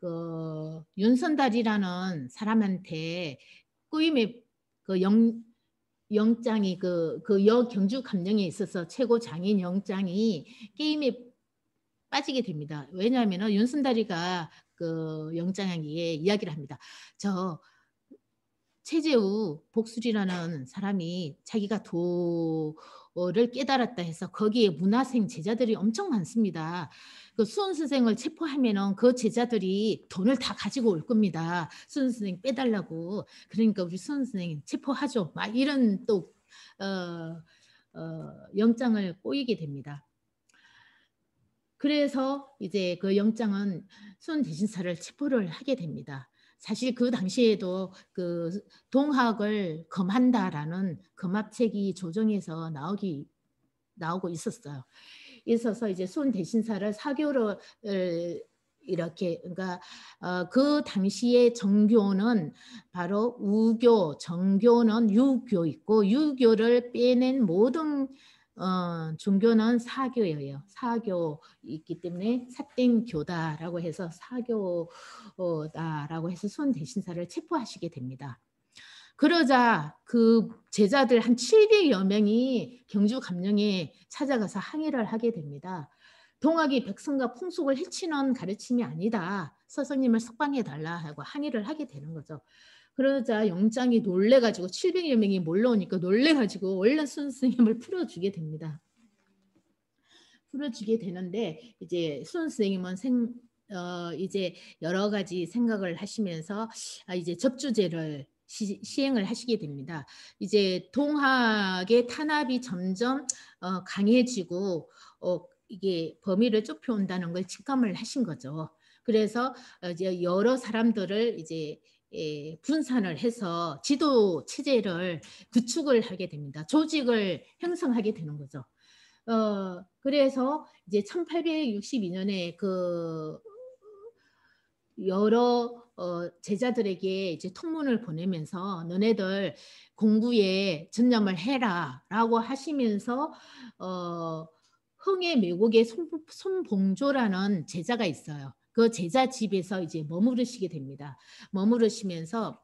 그 윤선달이라는 사람한테 꾸임의 그 영장이 경주 감령에 있어서 최고 장인 영장이 게임에 빠지게 됩니다. 왜냐하면 윤선달이가 그 영장에 이야기를 합니다. 최재우 복술이라는 사람이 자기가 도를 깨달았다 해서 거기에 문화생 제자들이 엄청 많습니다. 그 수원 선생을 체포하면은 그 제자들이 돈을 다 가지고 올 겁니다. 수원 선생 빼달라고. 그러니까 우리 수원 선생 체포하죠. 막 이런 또 영장을 꼬이게 됩니다. 그래서 이제 그 영장은 수원 대신사를 체포를 하게 됩니다. 사실 그 당시에도 그 동학을 검한다라는 검압책이 조정에서 나오고 있었어요. 있어서 이제 수원 대신사를 사교를 이렇게 그러니까 그 당시에 정교는 바로 우교, 정교는 유교 있고 유교를 빼낸 모든 종교는 사교예요. 사교 있기 때문에 삿된 교다라고 해서 사교다라고 해서 수원 대신사를 체포하시게 됩니다. 그러자 그 제자들 한 700여 명이 경주 감령에 찾아가서 항의를 하게 됩니다. 동학이 백성과 풍속을 해치는 가르침이 아니다. 스승님을 석방해달라 하고 항의를 하게 되는 거죠. 그러자 영장이 놀래가지고 700여 명이 몰려오니까 놀래가지고 얼른 스승님을 풀어주게 됩니다. 풀어주게 되는데 이제 수원 선생님은 이제 여러 가지 생각을 하시면서 이제 접주제를 시행을 하시게 됩니다. 이제 동학의 탄압이 점점 강해지고 이게 범위를 좁혀온다는 걸 직감을 하신 거죠. 그래서 이제 여러 사람들을 이제 분산을 해서 지도 체제를 구축을 하게 됩니다. 조직을 형성하게 되는 거죠. 그래서 이제 1862년에 그 여러 제자들에게 이제 통문을 보내면서 너네들 공부에 전념을 해라라고 하시면서 흥의 매곡의 손봉조라는 제자가 있어요. 그 제자 집에서 이제 머무르시게 됩니다. 머무르시면서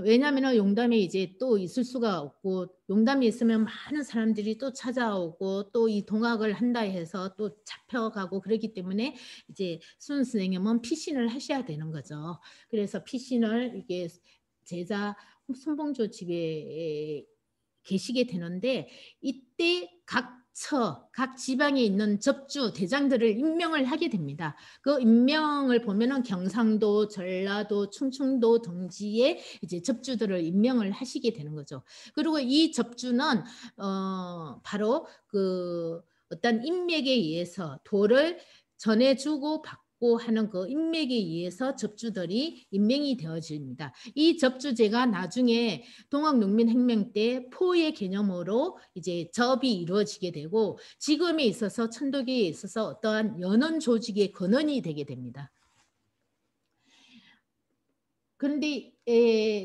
왜냐하면 용담에 이제 또 있을 수가 없고 용담이 있으면 많은 사람들이 또 찾아오고 또 이 동학을 한다 해서 또 잡혀가고 그러기 때문에 이제 수원 선생님은 피신을 하셔야 되는 거죠. 그래서 피신을 이게 제자 손봉조 집에 계시게 되는데 이때 각 지방에 있는 접주 대장들을 임명을 하게 됩니다. 그 임명을 보면은 경상도, 전라도, 충청도 등지에 이제 접주들을 임명을 하시게 되는 거죠. 그리고 이 접주는 바로 그 어떤 인맥에 의해서 도를 전해주고 받고 하는 그 인맥에 의해서 접주들이 임명이 되어집니다. 이 접주제가 나중에 동학농민혁명 때 포의 개념으로 이제 접이 이루어지게 되고 지금에 있어서 천도교에 있어서 어떠한 연원 조직의 근원이 되게 됩니다. 그런데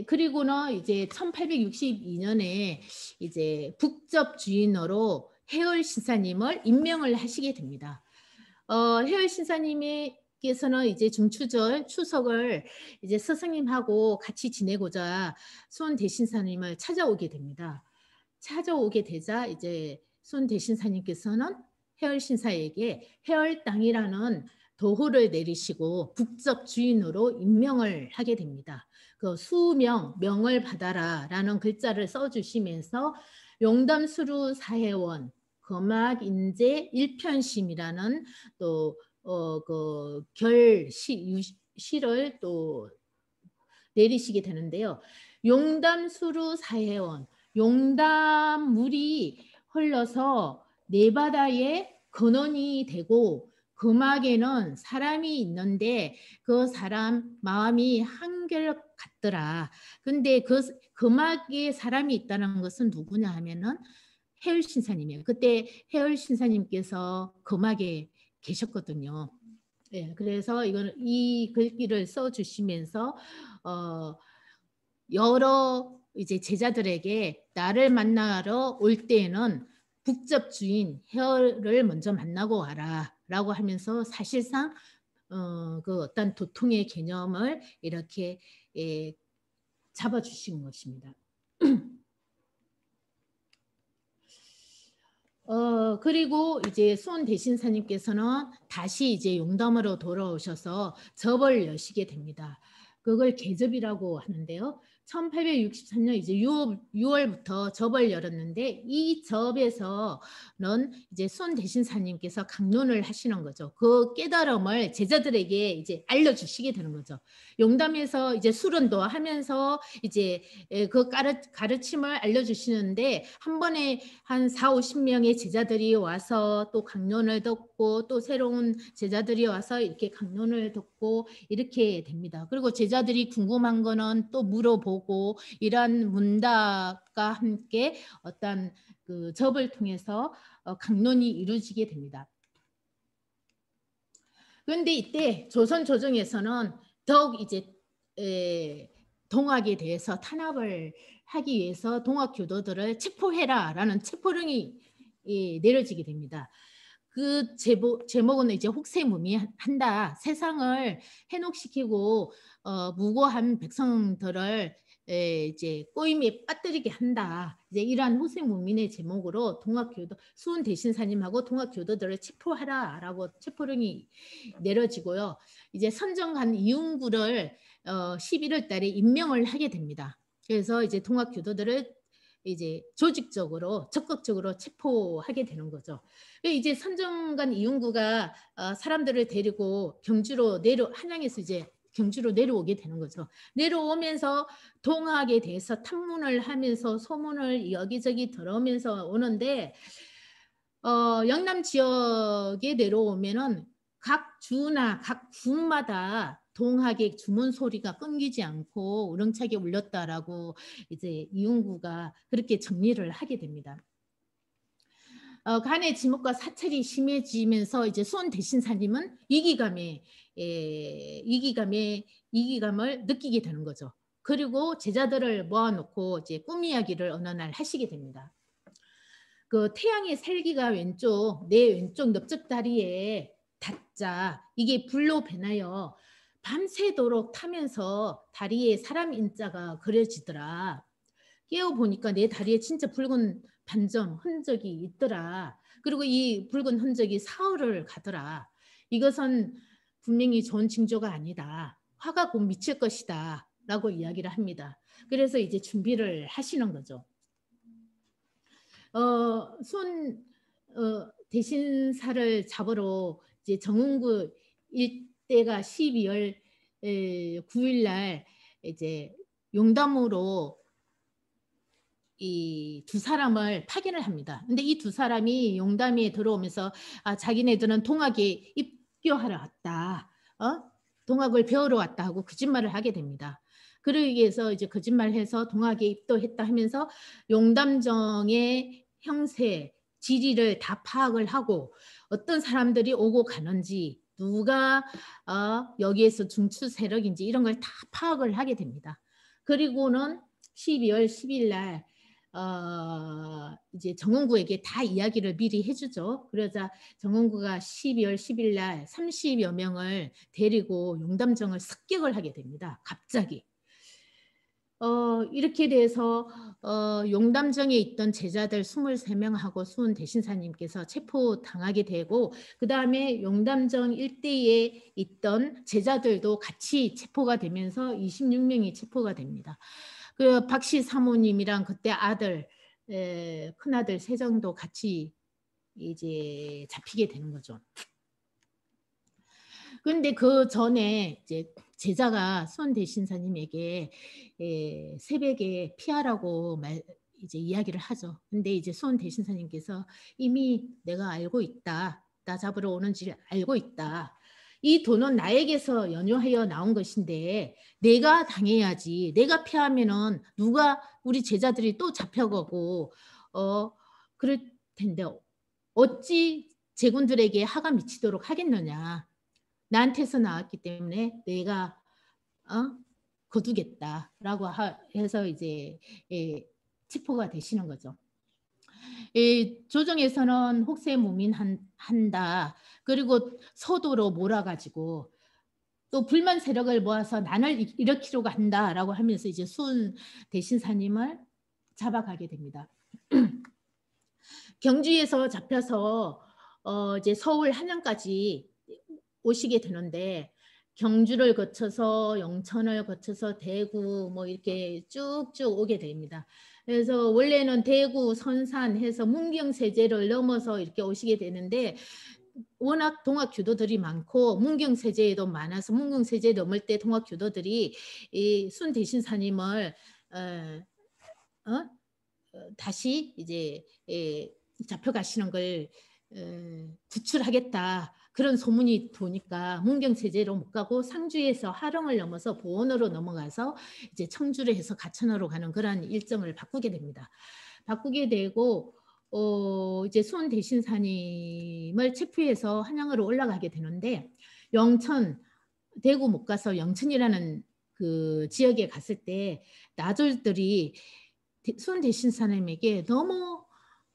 그리고는 이제 1862년에 이제 북접 주인으로 해월 신사님을 임명을 하시게 됩니다. 해월 신사님께서는 이제 중추절 추석을 이제 스승님하고 같이 지내고자 수원 대신사님을 찾아오게 됩니다. 찾아오게 되자 이제 수원 대신사님께서는 해월 신사에게 해월 땅이라는 도호를 내리시고 북접 주인으로 임명을 하게 됩니다. 그 수명, 명을 받아라라는 글자를 써주시면서 용담수루 사회원, 거막 인재 일편심이라는 또 그 시를 또 내리시게 되는데요. 용담수루 사회원, 용담물이 흘러서 네 바다에 근원이 되고 금악에는 사람이 있는데 그 사람 마음이 한결 같더라. 근데 그 금악에 사람이 있다는 것은 누구냐 하면은 해월 신사님이에요. 그때 해월 신사님께서 금악에 계셨거든요. 네, 그래서 이 글귀를 써주시면서 여러 이제 제자들에게 나를 만나러 올 때에는 북접 주인 해월을 먼저 만나고 와라라고 하면서 사실상 그 어떤 도통의 개념을 이렇게 잡아주신 것입니다. 그리고 이제 수원 대신사님께서는 다시 이제 용담으로 돌아오셔서 접을 여시게 됩니다. 그걸 개접이라고 하는데요. 1863년 이제 6월부터 접을 열었는데 이 접에서는 이제 손 대신사님께서 강론을 하시는 거죠. 그 깨달음을 제자들에게 이제 알려주시게 되는 거죠. 용담에서 이제 수련도 하면서 이제 그 가르침을 알려주시는데 한 번에 한 4, 50명의 제자들이 와서 또 강론을 듣고 또 새로운 제자들이 와서 이렇게 강론을 듣고 이렇게 됩니다. 그리고 제자들이 궁금한 거는 또 물어보고 이러한 문답과 함께 어떤 그 접을 통해서 강론이 이루어지게 됩니다. 그런데 이때 조선 조정에서는 더욱 이제 동학에 대해서 탄압을 하기 위해서 동학 교도들을 체포해라라는 체포령이 내려지게 됩니다. 그 제목은 이제 혹세무민한다. 세상을 해독시키고 무고한 백성들을 이제 꼬임에 빠뜨리게 한다. 이제 이러한 혹세무민의 제목으로 동학교도 수훈 대신사님하고 동학교도들을 체포하라라고 체포령이 내려지고요. 이제 선정한 이웅구를 11월 달에 임명을 하게 됩니다. 그래서 이제 동학교도들을 이제 조직적으로 적극적으로 체포하게 되는 거죠. 이제 선정관 이윤구가 사람들을 데리고 한양에서 이제 경주로 내려오게 되는 거죠. 내려오면서 동학에 대해서 탐문을 하면서 소문을 여기저기 들으면서 오는데 영남 지역에 내려오면은 각 주나 각 군마다 동학의 주문 소리가 끊기지 않고 우렁차게 울렸다라고 이제 이윤구가 그렇게 정리를 하게 됩니다. 간의 지목과 사찰이 심해지면서 이제 수원 대신사님은 이기감을 느끼게 되는 거죠. 그리고 제자들을 모아놓고 이제 꿈 이야기를 어느 날 하시게 됩니다. 그 태양의 살기가 내 왼쪽 넓적 다리에 닿자 이게 불로 변하여 밤새도록 타면서 다리에 사람 인자가 그려지더라. 깨어보니까 내 다리에 진짜 붉은 반점 흔적이 있더라. 그리고 이 붉은 흔적이 사흘을 가더라. 이것은 분명히 좋은 징조가 아니다. 화가 곧 미칠 것이다. 라고 이야기를 합니다. 그래서 이제 준비를 하시는 거죠. 대신사를 잡으러 이제 정은구 일대가 12월 9일 날 이제 용담으로 이 두 사람을 파견을 합니다. 근데 이 두 사람이 용담에 들어오면서 자기네들은 동학에 입교하러 왔다. 동학을 배우러 왔다 하고 거짓말을 하게 됩니다. 그러기 위해서 이제 거짓말해서 동학에 입도했다 하면서 용담정의 형세, 지리를 다 파악을 하고 어떤 사람들이 오고 가는지 누가 여기에서 중추 세력인지 이런 걸 다 파악을 하게 됩니다. 그리고는 12월 10일 날 이제 정은구에게 다 이야기를 미리 해주죠. 그러자 정은구가 12월 10일 날 30여 명을 데리고 용담정을 습격을 하게 됩니다. 갑자기. 이렇게 돼서 용담정에 있던 제자들 23명하고 수훈 대신사님께서 체포당하게 되고 그 다음에 용담정 일대에 있던 제자들도 같이 체포가 되면서 26명이 체포가 됩니다. 그 박씨 사모님이랑 그때 아들, 큰아들 세정도 같이 이제 잡히게 되는 거죠. 그런데 그 전에 이제 제자가 수원 대신사님에게 새벽에 피하라고 이제 이야기를 하죠. 근데 이제 수원 대신사님께서 이미 내가 알고 있다. 나 잡으러 오는지 알고 있다. 이 돈은 나에게서 연유하여 나온 것인데 내가 당해야지. 내가 피하면은 누가 우리 제자들이 또 잡혀가고 그럴 텐데 어찌 제군들에게 하가 미치도록 하겠느냐. 나한테서 나왔기 때문에 내가 거두겠다라고 해서 이제 체포가 되시는 거죠. 조정에서는 혹세무민한다. 그리고 서도로 몰아가지고 또 불만 세력을 모아서 난을 일으키려고 한다라고 하면서 이제 수훈 대신사님을 잡아가게 됩니다. 경주에서 잡혀서 이제 서울 한양까지 오시게 되는데 경주를 거쳐서 영천을 거쳐서 대구 뭐 이렇게 쭉쭉 오게 됩니다. 그래서 원래는 대구, 선산 해서 문경세제를 넘어서 이렇게 오시게 되는데 워낙 동학 교도들이 많고 문경세제에도 많아서 문경세제 넘을 때 동학 교도들이 이 순대신사님을 다시 이제 잡혀가시는 걸 구출하겠다. 그런 소문이 도니까 문경세제로 못 가고 상주에서 하령을 넘어서 보원으로 넘어가서 이제 청주를 해서 가천으로 가는 그런 일정을 바꾸게 됩니다. 바꾸게 되고 이제 손대신사님을 체포해서 한양으로 올라가게 되는데 영천, 대구 못 가서 영천이라는 그 지역에 갔을 때 나졸들이 손대신사님에게 너무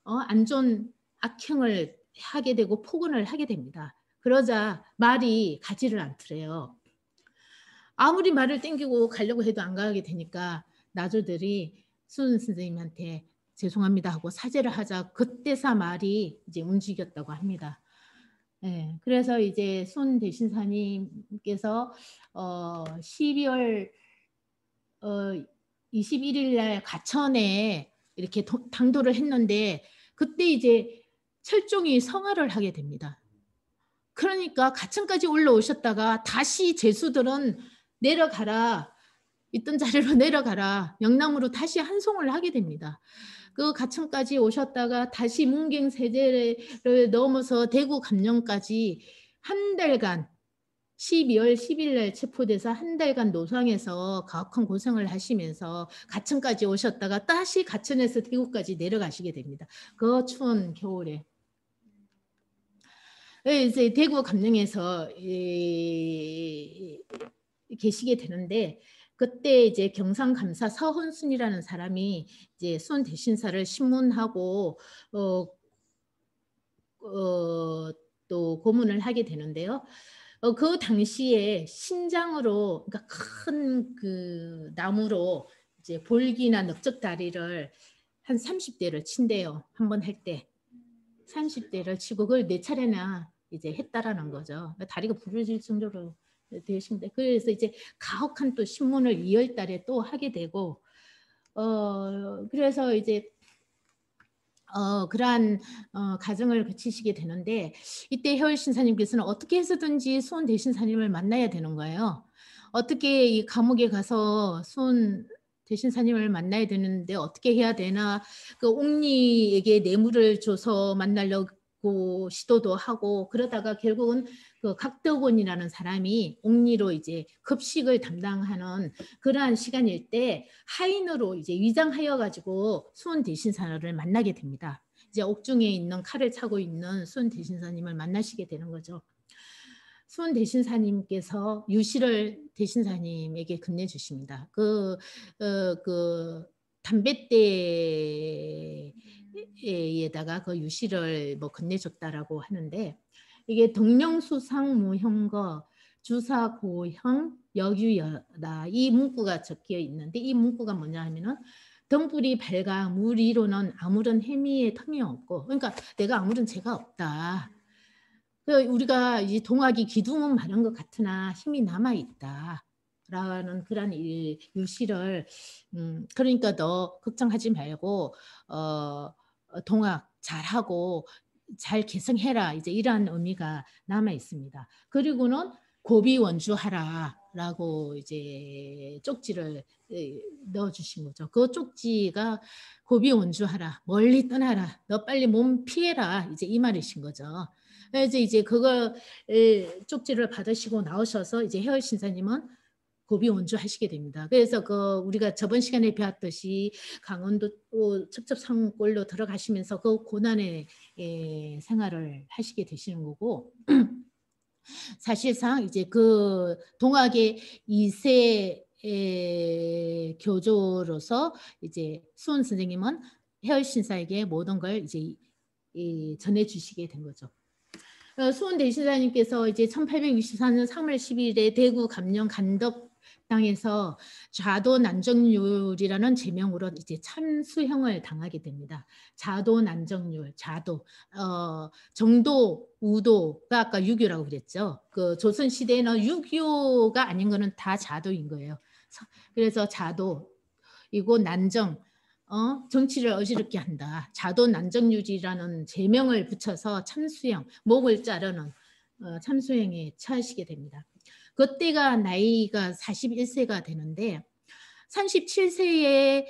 안 좋은 악행을 하게 되고 폭언을 하게 됩니다. 그러자 말이 가지를 않더래요. 아무리 말을 땡기고 가려고 해도 안 가게 되니까 나졸들이 순 선생님한테 죄송합니다 하고 사죄를 하자 그때서 말이 이제 움직였다고 합니다. 네, 그래서 이제 손 대신사님께서 12월 21일 날 가천에 이렇게 당도를 했는데 그때 이제 철종이 성화를 하게 됩니다. 그러니까 가천까지 올라오셨다가 다시 제수들은 내려가라. 있던 자리로 내려가라. 영남으로 다시 한송을 하게 됩니다. 그 가천까지 오셨다가 다시 문경세제를 넘어서 대구 감령까지 한 달간 12월 10일 날 체포돼서 한 달간 노상에서 가혹한 고생을 하시면서 가천까지 오셨다가 다시 가천에서 대구까지 내려가시게 됩니다. 그 추운 겨울에. 이제 대구 감령에서 계시게 되는데 그때 이제 경상감사 서헌순이라는 사람이 이제 손 대신사를 신문하고 또 고문을 하게 되는데요. 그 당시에 신장으로 그러니까 큰 그 나무로 이제 볼기나 넓적다리를 한 30대를 친대요. 한번 할 때 30대를 치고 그걸 4차례나 이제 했다라는 거죠. 다리가 부러질 정도로 되신데 그래서 이제 가혹한 또 신문을 2월 달에 또 하게 되고 그래서 이제 그러한 과정을 거치시게 되는데 이때 혜월 신사님께서는 어떻게 해서든지 손 대신사님을 만나야 되는 거예요. 어떻게 이 감옥에 가서 손 대신사님을 만나야 되는데 어떻게 해야 되나 그 옥리에게 뇌물을 줘서 만나려고 시도도 하고 그러다가 결국은 그 각덕원이라는 사람이 옥리로 이제 급식을 담당하는 그러한 시간일 때 하인으로 이제 위장하여 가지고 수원 대신사를 만나게 됩니다. 이제 옥중에 있는 칼을 차고 있는 수원 대신사님을 만나시게 되는 거죠. 수원 대신사님께서 유시를 대신사님에게 건네주십니다. 그 담뱃대에다가 그 유시를 뭐 건네줬다라고 하는데 이게 덕령수상 무형거 주사고형 여유여다 이 문구가 적혀 있는데 이 문구가 뭐냐 하면은 등불이 밝아 물 위로는 아무런 해미의 틈이 없고 그러니까 내가 아무런 죄가 없다. 우리가 이 동학이 기둥은 마른 것 같으나 힘이 남아 있다. 라는 그런 유시를 그러니까 너 걱정하지 말고 동학 잘하고 잘 개성해라 이제 이러한 의미가 남아 있습니다. 그리고는 고비 원주하라라고 이제 쪽지를 넣어주신 거죠. 그 쪽지가 고비 원주하라 멀리 떠나라 너 빨리 몸 피해라 이제 이 말이신 거죠. 이제 그걸 쪽지를 받으시고 나오셔서 이제 혜월 신사님은 고비 원주하시게 됩니다. 그래서 그 우리가 저번 시간에 배웠듯이 강원도 첩첩산골로 들어가시면서 그 고난의 생활을 하시게 되시는 거고 사실상 이제 그 동학의 2세 교조로서 이제 수원 선생님은 혜월 신사에게 모든 걸 이제 전해주시게 된 거죠. 수원 대신사님께서 이제 1864년 3월 10일에 대구 감령 간덕 땅에서 좌도 난정률이라는 제명으로 이제 참수형을 당하게 됩니다. 좌도 난정률, 좌도 정도, 우도가 아까 유교라고 그랬죠. 그 조선 시대에는 유교가 아닌 거는 다 좌도인 거예요. 그래서 좌도 이고 난정 정치를 어지럽게 한다. 좌도 난정률이라는 제명을 붙여서 참수형, 목을 자르는 참수형에 처하시게 됩니다. 그때가 나이가 41세가 되는데 37세에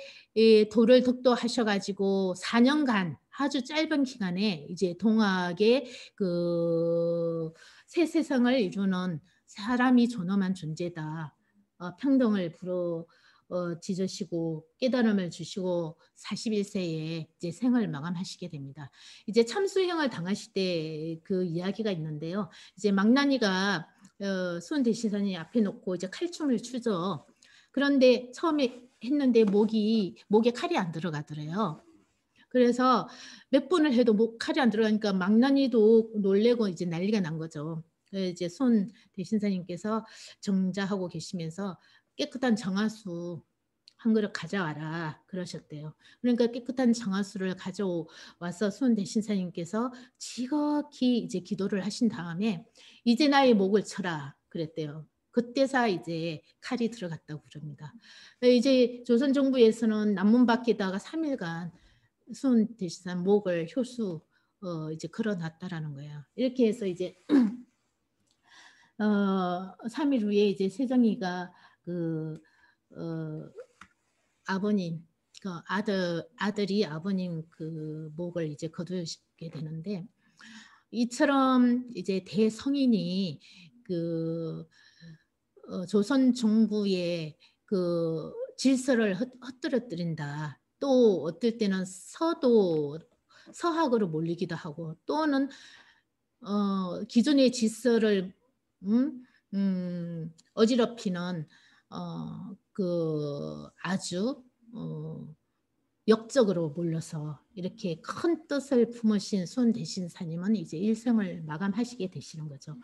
도를 덕도하셔가지고 4년간 아주 짧은 기간에 이제 동학의 그 새 세상을 이루는 사람이 존엄한 존재다. 평등을 지으시고 깨달음을 주시고 41세에 이제 생을 마감하시게 됩니다. 이제 참수형을 당하실 때 그 이야기가 있는데요. 이제 망나니가 수은 대신사님 앞에 놓고 이제 칼춤을 추죠. 그런데 처음에 했는데 목에 칼이 안 들어가더래요. 그래서 몇 번을 해도 칼이 안 들어가니까 망나니도 놀래고 이제 난리가 난 거죠. 이제 손 대신사님께서 정자하고 계시면서 깨끗한 정화수 한 그릇 가져와라 그러셨대요. 그러니까 깨끗한 정화수를 가져와서 손 대신사님께서 지극히 이제 기도를 하신 다음에 이제 나의 목을 쳐라 그랬대요. 그때서 이제 칼이 들어갔다고 그럽니다. 이제 조선 정부에서는 남문 밖에다가 3일간 손 대신사 목을 효수 이제 걸어놨다라는 거예요. 이렇게 해서 이제 3일 후에 이제 세정이가 그 아버님 그 아들이 아버님 그 목을 이제 거두게 되는데 이처럼 이제 대성인이 그 조선 정부의 그 질서를 헛들어뜨린다. 또 어떨 때는 서학으로 몰리기도 하고 또는 기존의 질서를 어지럽히는 그 아주 역적으로 몰려서 이렇게 큰 뜻을 품으신 손 대신사님은 이제 일생을 마감하시게 되시는 거죠.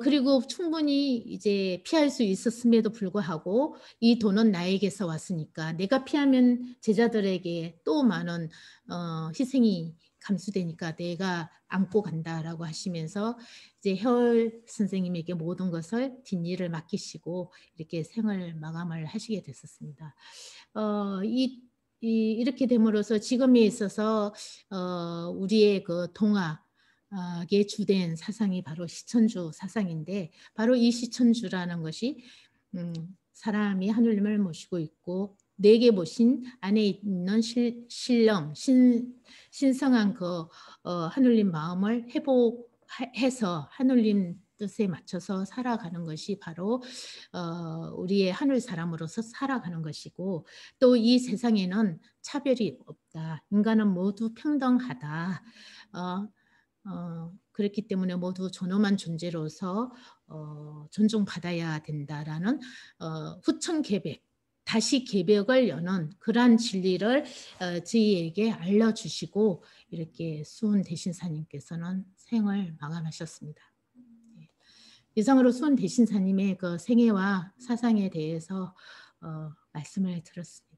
그리고 충분히 이제 피할 수 있었음에도 불구하고 이 돈은 나에게서 왔으니까 내가 피하면 제자들에게 또 많은 희생이 감수되니까 내가 안고 간다라고 하시면서 이제 혈 선생님에게 모든 것을 뒷일을 맡기시고 이렇게 생을 마감을 하시게 됐었습니다. 이렇게 됨으로써 지금에 있어서 우리의 그 동학의 주된 사상이 바로 시천주 사상인데 바로 이 시천주라는 것이 사람이 하늘님을 모시고 있고 내게 모신 안에 있는 신령 신성한 그 하늘님 마음을 회복해서 하늘님 뜻에 맞춰서 살아가는 것이 바로 우리의 하늘 사람으로서 살아가는 것이고 또 이 세상에는 차별이 없다. 인간은 모두 평등하다. 그렇기 때문에 모두 존엄한 존재로서 존중받아야 된다라는 후천 계백, 다시 계백을 여는 그러한 진리를 저희에게 알려주시고 이렇게 수은 대신사님께서는 생을 마감하셨습니다. 이상으로 수은 대신사님의 그 생애와 사상에 대해서 말씀을 들었습니다.